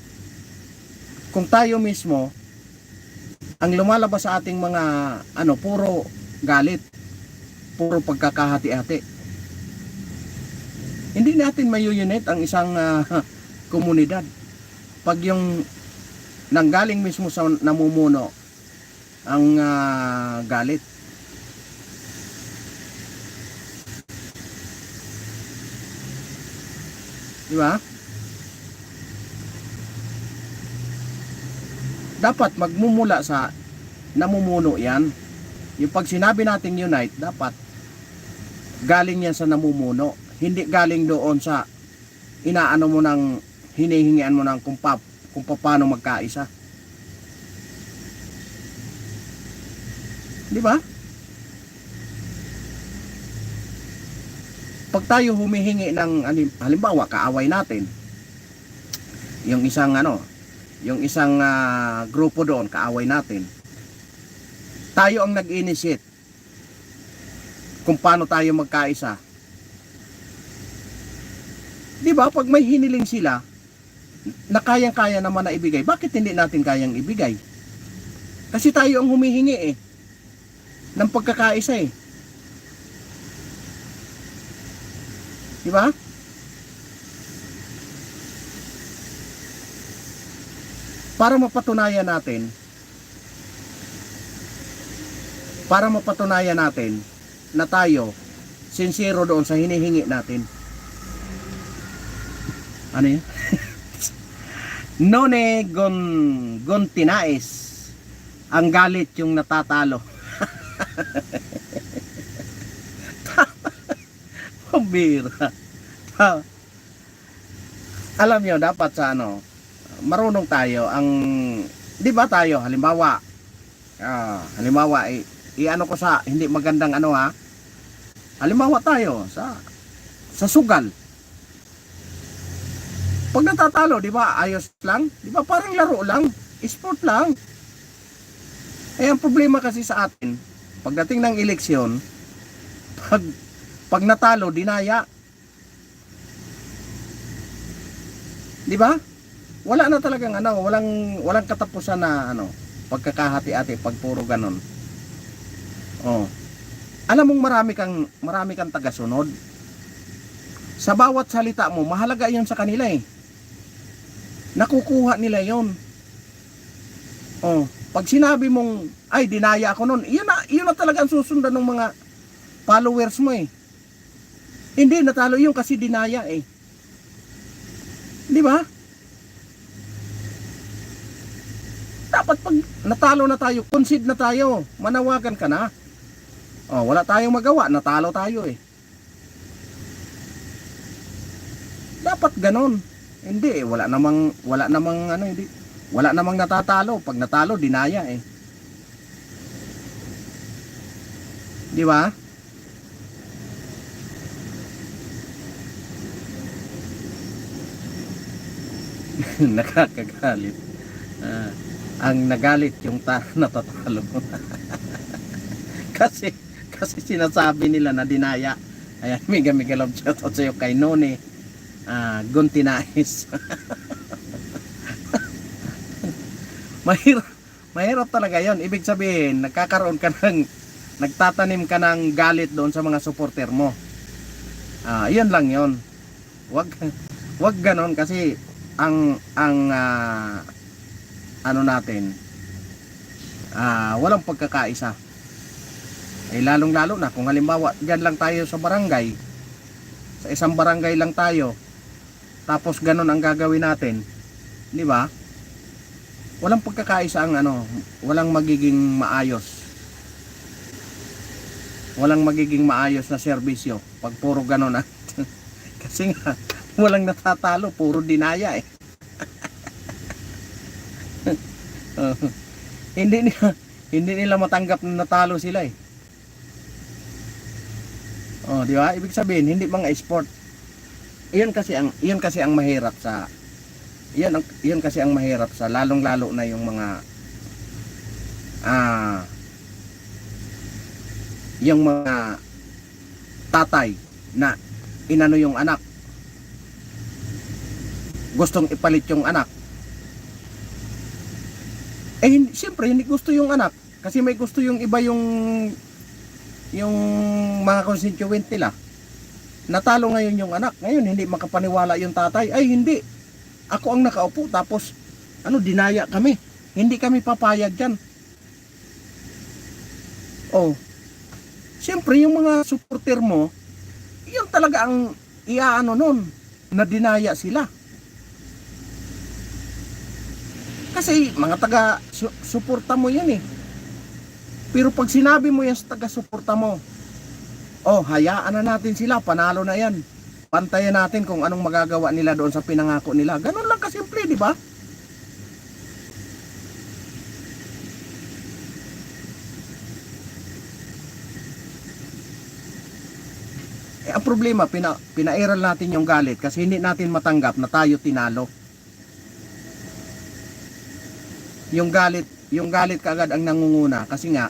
Kung tayo mismo, ang lumalabas sa ating mga, puro galit, puro pagkakahati-hati. Hindi natin mayu-unite ang isang komunidad. Pag yung nanggaling mismo sa namumuno ang galit. Di ba? Dapat magmumula sa namumuno yan. Yung pag sinabi nating unite, dapat galing yan sa namumuno. Hindi galing doon sa inaano mo ng hinihingian mo ng kung paano magkaisa. Di ba? Pag tayo humihingi ng halimbawa kaaway natin, yung isang grupo doon kaaway natin, tayo ang nag-initiate kung paano tayo magkaisa. Di ba? Pag may hiniling sila na kayang-kaya naman na ibigay, bakit hindi natin kayang ibigay? Kasi tayo ang humihingi ng pagkakaisa Di ba? Para mapatunayan natin na tayo sincero doon sa hinihingi natin. Ano yun? None gontinais, ang galit yung natatalo. Pambira. Alam nyo, dapat sa marunong tayo ang, di ba tayo, halimbawa i-ano ko sa hindi magandang halimbawa tayo sa sugal. Pag natatalo, di ba, ayos lang? Di ba, parang laro lang, sport lang. Ang problema kasi sa atin, pagdating ng eleksyon, pag natalo, dinaya. Di ba? Wala na talagang walang katapusan na pagkakahati-hati pag puro ganon. Alam mong marami kang tagasunod. Sa bawat salita mo, mahalaga 'yon sa kanila Nakukuha nila 'yon. Pag sinabi mong ay dinaya ako noon, iyon na talaga ang susundan ng mga followers mo Hindi natalo 'yung kasi dinaya Di ba? Dapat pag natalo na tayo, concede na tayo, manawagan ka na. Wala tayong magawa, natalo tayo Dapat ganon. Hindi wala namang natatalo. Pag natalo, dinaya Di ba? Nakakagalit. Ang nagalit yung natatalo. kasi sinasabi nila na dinaya. Ayan, mega love shoutout sa'yo kay None Gontinais. mahirap talaga yon. Ibig sabihin, nagtatanim ka ng galit doon sa mga supporter mo. Yun lang yon. Wag ganon kasi ang natin walang pagkakaisa. Lalong-lalo na kung halimbawa diyan lang tayo sa barangay, sa isang barangay lang tayo, tapos ganon ang gagawin natin, di ba? Walang pagkakaisa ang walang magiging maayos. Walang magiging maayos na serbisyo pag puro ganon kasi nga walang natatalo, puro dinaya Hindi nila matanggap na natalo sila eh. Oh, di ba? Ibig sabihin, hindi mga sport. Iyan kasi ang mahirap sa iyan kasi ang mahirap sa lalong-lalo na yung mga yung mga tatay na inano yung anak. Gustong ipalit yung anak. Siyempre hindi gusto yung anak kasi may gusto yung iba yung mga constituent nila. Natalo ngayon yung anak. Ngayon hindi makapaniwala yung tatay. Ay hindi. Ako ang nakaupo tapos dinaya kami. Hindi kami papayag diyan. Oh. Siyempre yung mga supporter mo, yun talaga ang nun na dinaya sila. Kasi mga taga-suporta mo yan eh. Pero pag sinabi mo yan sa taga-suporta mo, hayaan na natin sila, panalo na yan. Pantayan natin kung anong magagawa nila doon sa pinangako nila. Ganun lang kasimple, di ba? Ang problema, pinairal natin yung galit kasi hindi natin matanggap na tayo tinalo. Yung galit kaagad ang nangunguna kasi nga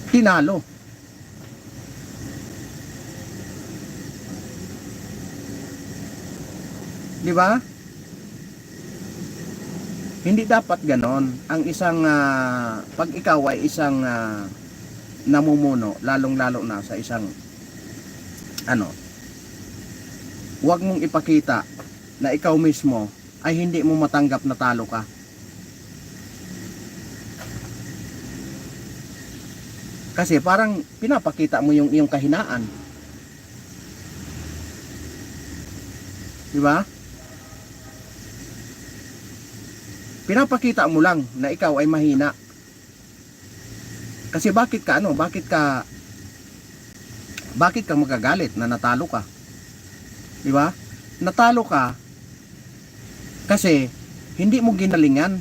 tinalo. Di ba? Hindi dapat ganon. Ang isang pag ikaw ay isang namumuno, lalong-lalo na sa isang huwag mong ipakita na ikaw mismo ay hindi mo matanggap na talo ka. Kasi parang pinapakita mo yung iyong kahinaan. Di ba? Pinapakita mo lang na ikaw ay mahina. Kasi bakit ka magagalit na natalo ka? Di ba? Natalo ka kasi hindi mo ginalingan.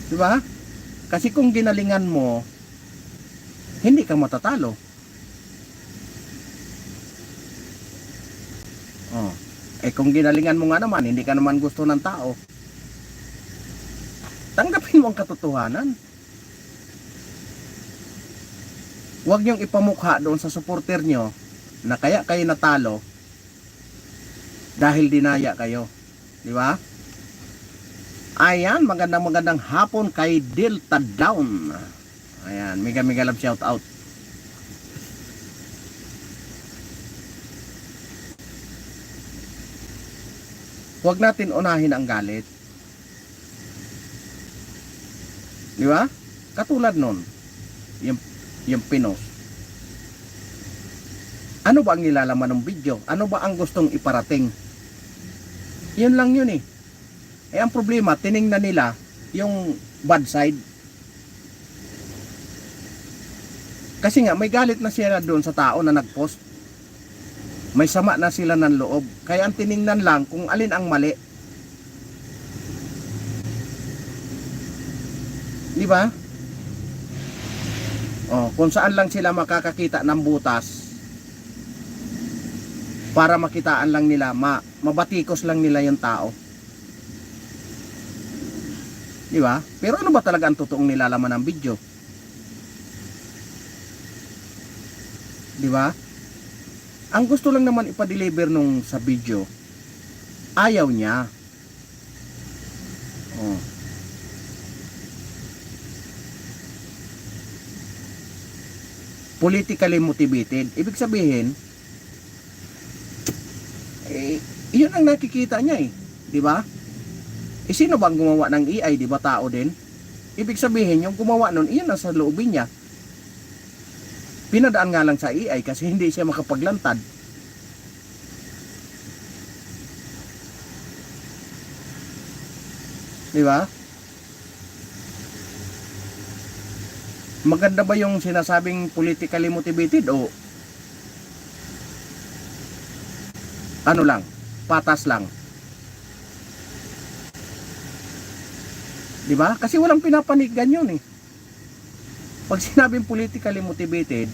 Di ba? Kasi kung ginalingan mo, hindi ka matatalo. Kung ginalingan mo nga naman, hindi ka naman gusto ng tao, tanggapin mo ang katotohanan. Huwag niyong ipamukha doon sa supporter nyo na kaya kayo natalo dahil dinaya kayo. Di ba? Ayan, magandang hapon kay Delta Down. Ayan, mega love shout out. Huwag natin unahin ang galit. Di ba? Katulad nun, yung pinos. Ano ba ang nilalaman ng video? Ano ba ang gustong iparating? Yun lang yun eh. Ang problema, tiningnan nila yung bad side. Kasi nga, may galit na sila doon sa tao na nagpost. May sama na sila ng loob. Kaya ang tiningnan lang kung alin ang mali. Di ba? Kung saan lang sila makakakita ng butas para makitaan lang nila, mabatikos lang nila yung tao. Di ba? Pero ano ba talaga ang totoong nilalaman ng video? Di ba? Ang gusto lang naman ipa-deliver nung sa video, ayaw niya. Politically motivated. Ibig sabihin, yun ang nakikita niya eh. Di ba? Sino ba ang gumawa ng AI? Di ba tao din? Ibig sabihin, yung gumawa nun, iyon nasa loobin niya. Pinadaan nga lang sa AI kasi hindi siya makapaglantad. Di ba? Maganda ba yung sinasabing politically motivated o ano lang, patas lang? Di ba? Kasi walang pinapanigan yun eh. Pag sinabing politically motivated,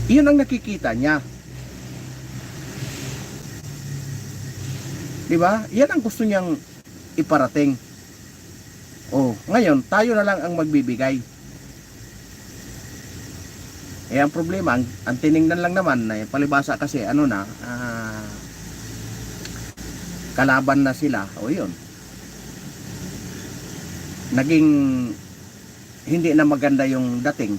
iyon ang nakikita niya. Di ba? Yan ang gusto niyang iparating. Oh, ngayon, tayo na lang ang magbibigay. Eh, ang problema, ang tiningnan lang naman, palibasa kasi, ano na, kalaban na sila. O yun. Naging hindi na maganda yung dating.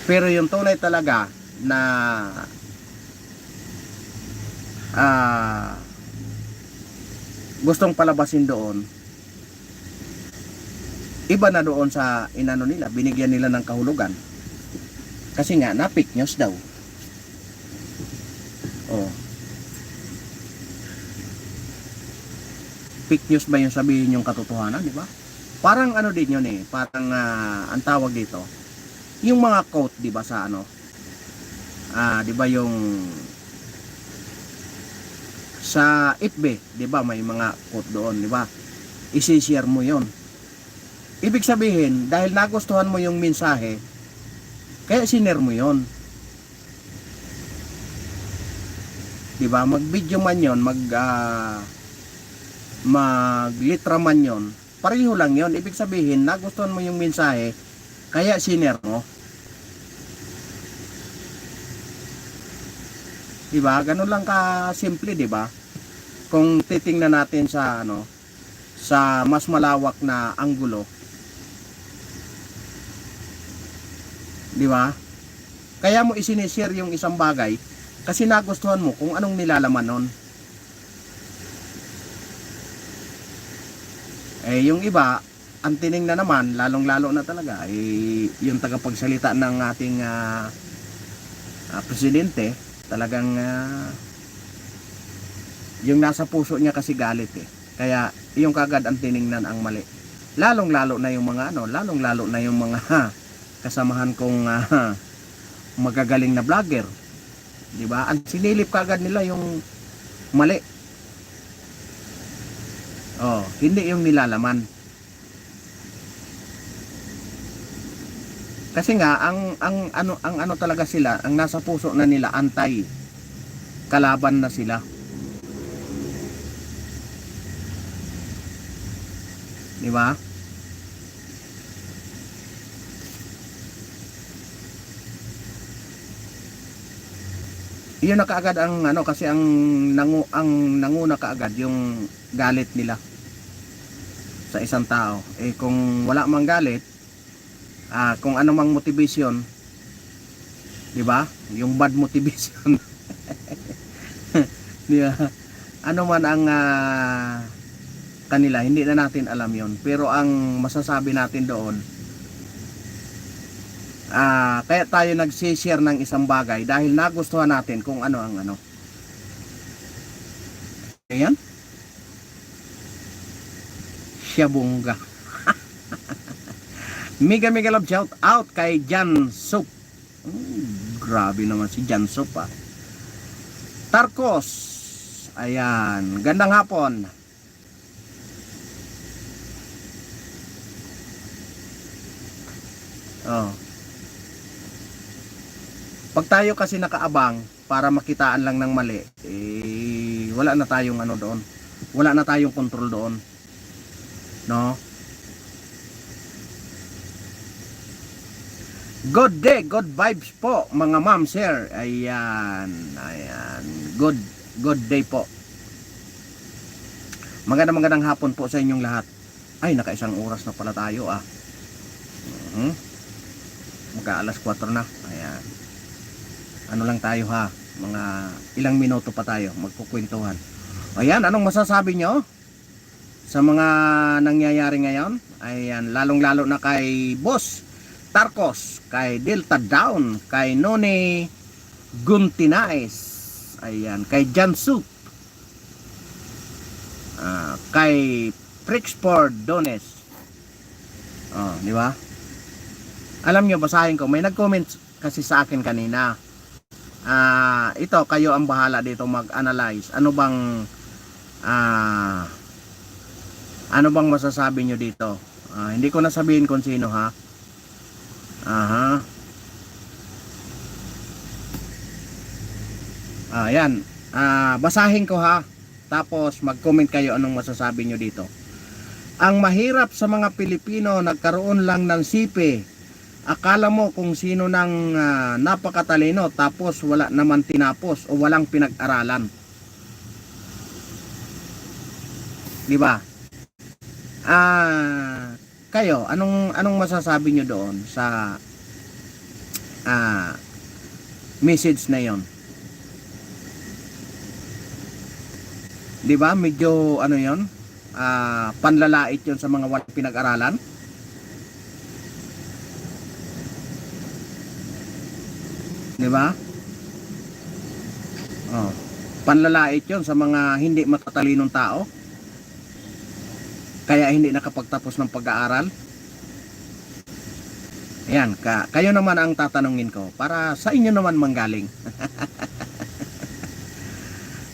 Pero yung tunay talaga na gustong palabasin doon, iba na doon sa inano nila, binigyan nila ng kahulugan. Kasi nga, na-fake news daw. Oh. Fake news ba yung sabihin yung katotohanan, di ba? Parang ano din yun eh, parang ang tawag dito, yung mga quote, di ba, sa ano, di ba yung sa FB, di ba, may mga quote doon, di ba? I-share mo yon. Ibig sabihin, dahil nagustuhan mo yung mensahe, kaya sinare mo yon. Di ba? Mag-video man yon, mag-litra man yon, pareho lang yon. Ibig sabihin, nagustuhan mo yung mensahe, kaya sinare mo. Di ba? Ganun lang ka simple, di ba? Kung titingnan natin sa ano, sa mas malawak na anggulo, di ba? Kaya mo isinishare yung isang bagay kasi nagustuhan mo kung anong nilalaman nun. Eh yung iba, ang tiningnan naman, lalong-lalo na talaga, eh, yung tagapagsalita ng ating presidente, talagang yung nasa puso niya kasi galit eh. Kaya yung kagad ang tiningnan ang mali. Lalong-lalo na yung mga ano, lalong-lalo na yung mga kasamahan kong magagaling na vlogger. 'Di ba? Ang sinilip kagad nila yung mali. Oh, hindi yung nilalaman. Kasi nga ang ano talaga sila, ang nasa puso na nila antay. Kalaban na sila. 'Di ba? Iyon na kaagad ang ano, kasi ang nanguna kaagad yung galit nila sa isang tao. Eh kung wala mang galit, kung ano mang motivation, 'di ba? Yung bad motivation. 'Di ba? Ano man ang kanila, hindi na natin alam 'yon. Pero ang masasabi natin doon, kaya tayo nag-share ng isang bagay dahil nagustuhan natin kung ano ang ano. Ayan. Siyabungga. Mega love shout out kay Jan Soup. Grabe naman si Jan Soup Tarkos. Ayan. Gandang hapon. Oh. Pag tayo kasi nakaabang para makitaan lang ng mali, eh wala na tayong ano doon. Wala na tayong control doon. No? Good day, good vibes po mga ma'am sir. Ayan, ayan. Good day po. Magandang hapon po sa inyong lahat. Ay, naka-isang oras na pala tayo Mag-aalas 4 na. Ayan. Ano lang tayo mga ilang minuto pa tayo magkukwentuhan. Ayan, anong masasabi nyo sa mga nangyayari ngayon? Ayan, lalong-lalo na kay Boss Tarkos, kay Delta Down, kay Noni Guntinais, ayan, kay Jansu, kay Prixford Dones. Di ba? Alam nyo, basahin ko, may nag-comment kasi sa akin kanina. Ito, kayo ang bahala dito mag-analyze. Ano bang Ano bang masasabi nyo dito? Hindi ko nasabihin kung sino ha. Aha. Ayan. Basahin ko ha. Tapos mag-comment kayo anong masasabi nyo dito. Ang mahirap sa mga Pilipino, nagkaroon lang ng sipe. Akala mo kung sino nang napakatalino tapos wala naman tinapos o walang pinag-aralan. Di ba? Kayo, anong masasabi nyo doon sa message na yon? Di ba? Medyo ano yon? Panlalait yon sa mga walang pinag-aralan. Di ba? Panlalait yon sa mga hindi matatalinong tao. Kaya hindi nakapagtapos ng pag-aaral. Ayan, kayo naman ang tatanungin ko para sa inyo naman manggaling.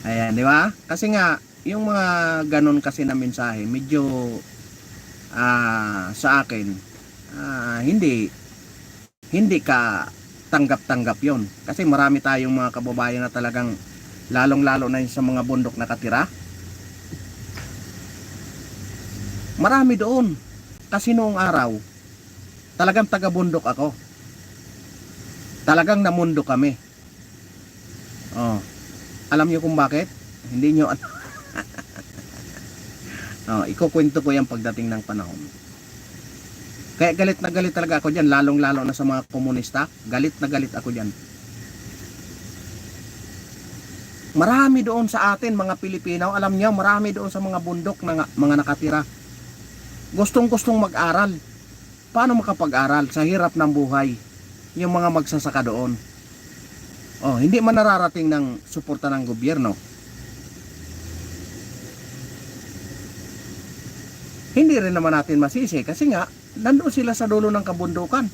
Ayan, di ba? Kasi nga, yung mga ganon kasi na mensahe, medyo sa akin, hindi ka tanggap-tanggap yon. Kasi marami tayong mga kababayan na talagang lalong-lalo na sa mga bundok nakatira. Marami doon. Kasi noong araw, talagang taga-bundok ako. Talagang namundo kami. Alam niyo kung bakit? Hindi niyo ikukwento ko yan pagdating ng panahon. Kaya galit na galit talaga ako dyan, lalong-lalo na sa mga komunista. Galit na galit ako dyan. Marami doon sa atin, mga Pilipino, alam niyo, marami doon sa mga bundok na mga nakatira. Gustong-gustong mag-aral. Paano makapag-aral sa hirap ng buhay? Yung mga magsasaka doon. Hindi man nararating ng suporta ng gobyerno. Hindi rin naman natin masisi kasi nga nandoon sila sa dulo ng kabundukan.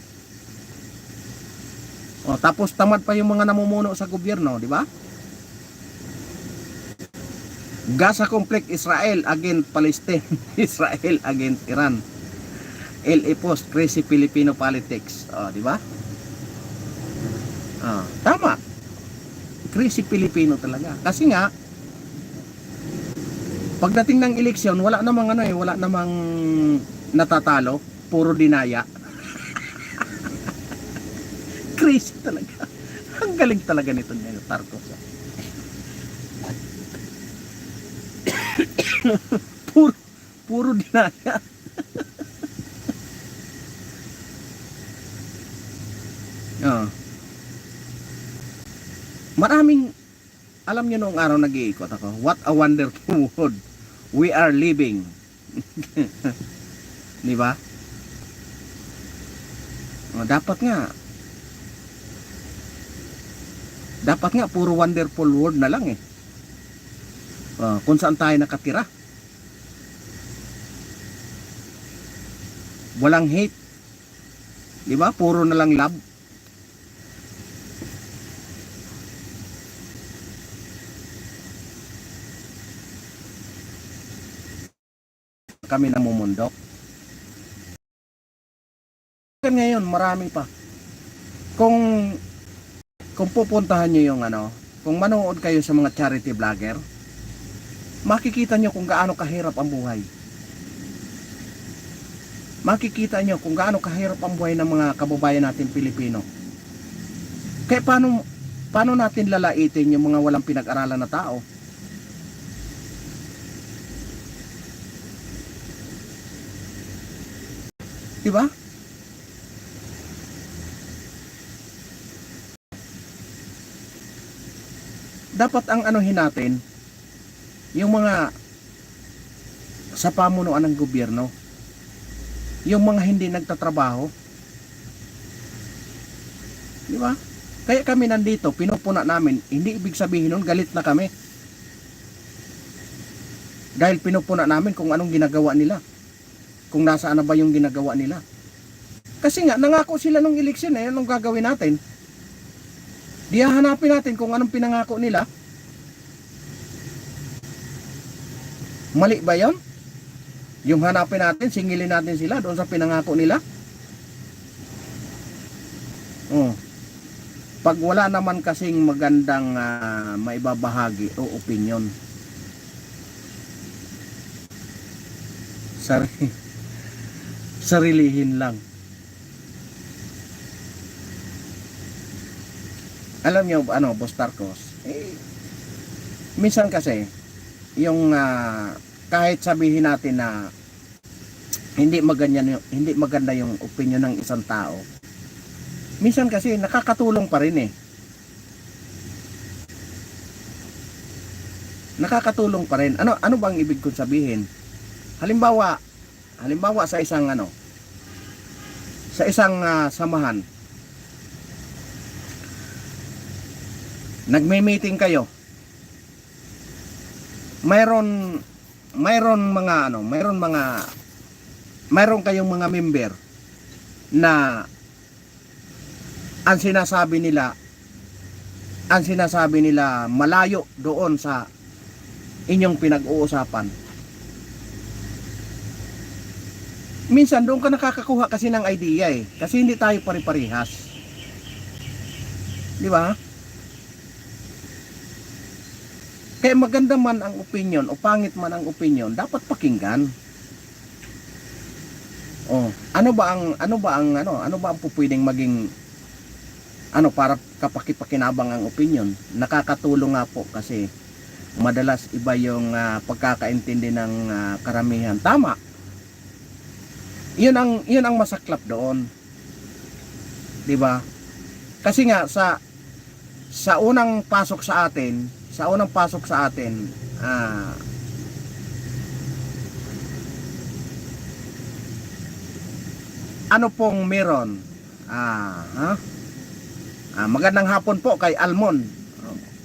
Tapos tamad pa yung mga namumuno sa gobyerno, di ba? Gaza conflict, Israel against Palestine, Israel against Iran. Post crazy Filipino politics. Di ba? Tama. Crazy Filipino talaga. Kasi nga pagdating ng eleksyon, wala namang natatalo, puro dinaya. Crazy talaga. Ang galing talaga nito ngayon, Tarcos. puro dinaya. Maraming, alam niyo noong araw nag-iikot ako, what a wonderful world we are living. Di ba? Dapat nga puro wonderful world na lang eh. Kung saan tayo nakatira. Walang hate. Di ba? Puro na lang love. Kami namumundok. Ngayon, marami pa. Kung pupuntahan nyo yung kung manood kayo sa mga charity vlogger, makikita nyo kung gaano kahirap ang buhay. Makikita nyo kung gaano kahirap ang buhay ng mga kababayan natin Pilipino. Kaya paano natin lalaitin yung mga walang pinag-aralan na tao? Diba? Dapat ang anuhin natin yung mga sa pamunuan ng gobyerno, yung mga hindi nagtatrabaho. Di ba? Kaya kami nandito, pinupuna namin, hindi ibig sabihin nun galit na kami. Dahil pinupuna namin kung anong ginagawa nila. Kung nasaan na ba yung ginagawa nila. Kasi nga, nangako sila nung eleksyon eh, anong gagawin natin? Di hahanapin natin kung anong pinangako nila. Mali ba yun? Yung hanapin natin, singilin natin sila doon sa pinangako nila. Oh. Pag wala naman kasing magandang maibabahagi o opinion, sarilihin lang. Alam nyo, Boss Tarcos, minsan kasi, yung kahit sabihin natin na hindi maganda yung opinion ng isang tao, minsan kasi nakakatulong pa rin eh. Nakakatulong pa rin. Ano bang ibig kong sabihin? Halimbawa sa isang samahan, nagme-meeting kayo. Mayroon kayong mga member na ang sinasabi nila malayo doon sa inyong pinag-uusapan. Minsan doon ka nakakakuha kasi ng idea eh, kasi hindi tayo pare-parehas. Di ba? Kaya maganda man ang opinion o pangit man ang opinion, dapat pakinggan. Oh, ano ba ang pupwedeng maging para kapakipakinabang ang opinion? Nakakatulong nga po kasi madalas iba yung pagkakaintindi ng karamihan. Tama. 'Yun ang masaklap doon. 'Di ba? Kasi nga sa unang pasok sa atin, ano pong meron? Magandang hapon po kay Almon.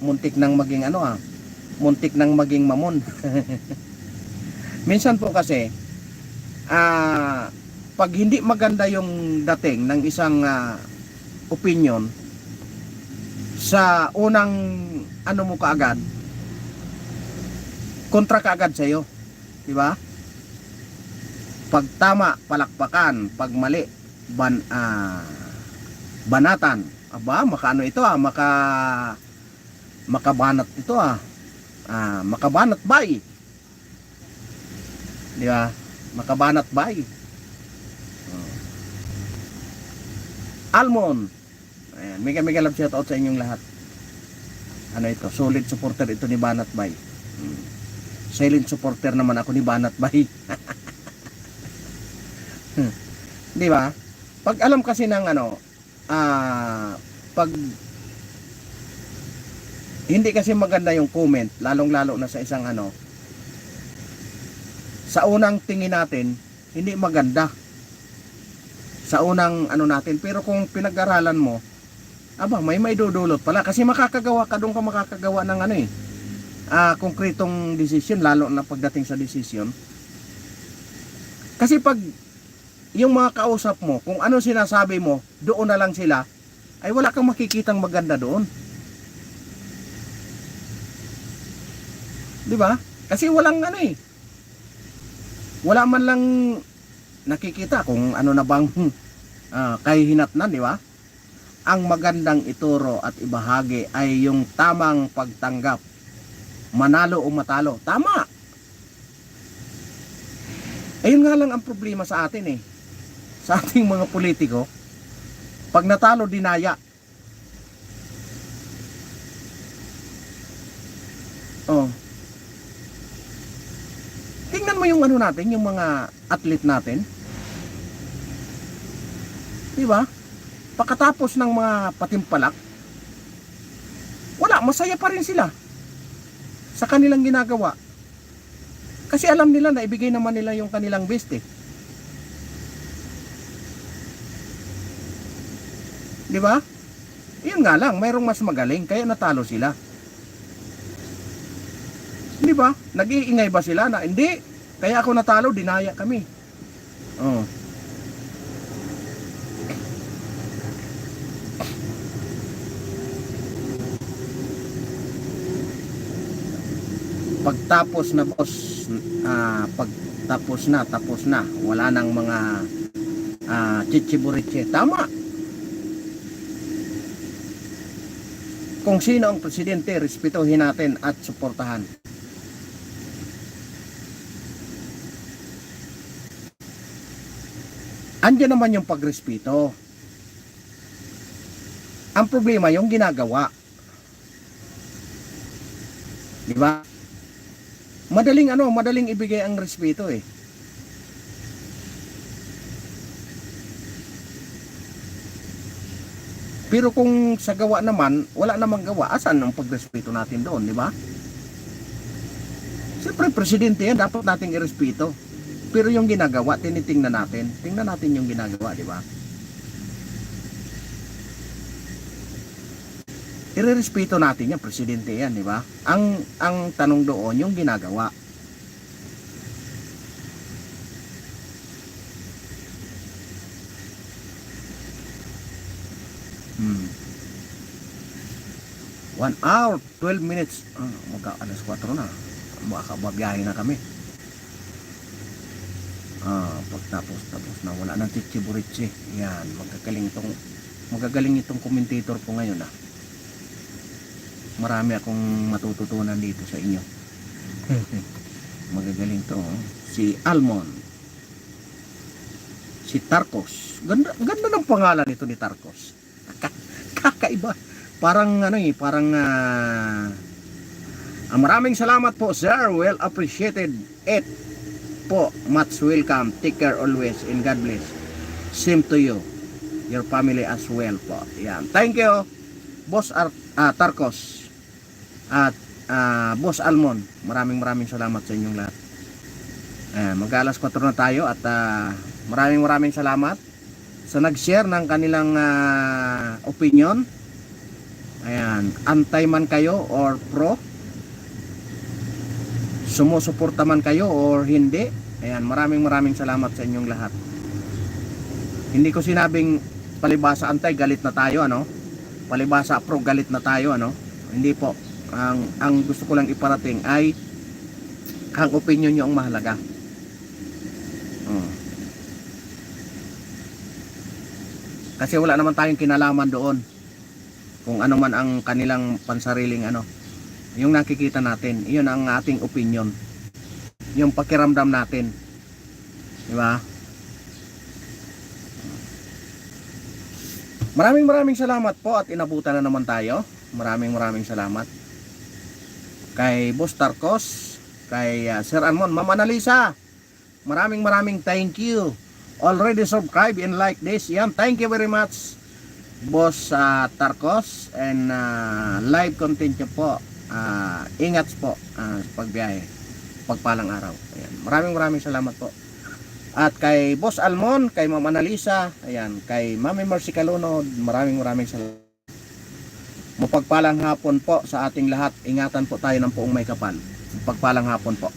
Muntik nang maging muntik nang maging mamon. Minsan po kasi pag hindi maganda yung dating ng isang opinion, sa unang mo kaagad, kontra kaagad sa'yo, di ba? Pag tama, palakpakan. Pag mali, banatan. Aba, makaano ito makabanat ito makabanat bay. Di ba? Makabanat bay. Almon. Ayan, mega love shout out sa inyong lahat. Ito, solid supporter ito ni Banat Bay. Silent supporter naman ako ni Banat Bay. Di ba? Pag alam kasi ng pag hindi kasi maganda yung comment, lalong-lalo na sa isang sa unang tingin natin, hindi maganda. Sa unang natin, pero kung pinag-aralan mo, may dudulot pala kasi makakagawa ka doon, ka makakagawa ng konkretong desisyon, lalo na pagdating sa desisyon. Kasi pag yung mga kausap mo, kung ano sinasabi mo, doon na lang sila, ay wala kang makikitang maganda doon. Di ba? Kasi walang wala man lang nakikita kung ano na bang kahihinatnan, di ba? Ang magandang ituro at ibahagi ay yung tamang pagtanggap. Manalo o matalo. Tama! Ayun nga lang ang problema sa atin sa ating mga politiko. Pag natalo, dinaya. Tingnan mo yung natin, yung mga athlete natin. Di ba? Pagkatapos ng mga patimpalak, masaya pa rin sila sa kanilang ginagawa. Kasi alam nila na ibigay naman nila yung kanilang best Di ba? Yun nga lang, mayroong mas magaling kaya natalo sila. Di ba? Nag-iingay ba sila na hindi? Kaya ako natalo, dinaya kami. Pagtapos tapos na, tapos na. Wala nang mga chichiburitse. Tama. Kung sino ang presidente, respetuhin natin at suportahan. Andiyan naman yung pagrespeto. Ang problema yung ginagawa. Di ba? Madaling ibigay ang respeto eh. Pero kung sa gawa naman, wala namang gawa, asan ang pagrespeto natin doon, di ba? Siyempre, presidente yan, dapat nating irespeto. Pero yung ginagawa, tinitingnan natin. Tingnan natin yung ginagawa, di ba? Irerespeto natin yan, presidente yan, di ba? Ang tanong doon, yung ginagawa. Hmm. 1 hour, 12 minutes. Alas 4 na. Babiyahe na kami. Tapos na. Wala nang chichiburitsi. Yan, magagaling itong commentator po ngayon Marami akong matututunan dito sa inyo. Magagaling to. Si Almon. Si Tarkos. Ganda ng pangalan nito ni Tarkos. Kakaiba. Parang maraming salamat po, sir. Well appreciated it po. Much welcome. Take care always and God bless. Same to you. Your family as well po. Yan. Thank you, Boss Tarkos. At Boss Almon, maraming salamat sa inyong lahat. Mag-alas 4 na tayo at maraming salamat sa nag-share ng kanilang opinion. Ayan, antay man kayo or pro, sumusuporta man kayo or hindi. Ayan, maraming salamat sa inyong lahat. Hindi ko sinabing palibasa antay galit na tayo, palibasa pro galit na tayo, hindi po. Ang gusto ko lang iparating ay ang opinion nyo ang mahalaga. Kasi wala naman tayong kinalaman doon kung ano man ang kanilang pansariling yung nakikita natin, iyon ang ating opinion, yung pakiramdam natin, di ba? Maraming salamat po at inabutan na naman tayo. Maraming salamat kay Boss Tarkos, kay Sir Almon, Ma'am Annalisa. Maraming thank you. Already subscribe and like this. Yan, thank you very much, Boss Tarkos. And live content nyo po. Ingat po sa pagbiyahe, pagpalang araw. Ayan. Maraming salamat po. At kay Boss Almon, kay Ma'am Annalisa, ayan, kay Mami Mercy Calunod, maraming salamat. Mapagpalang hapon po sa ating lahat. Ingatan po tayo ng poong may kapal. Mapagpalang hapon po.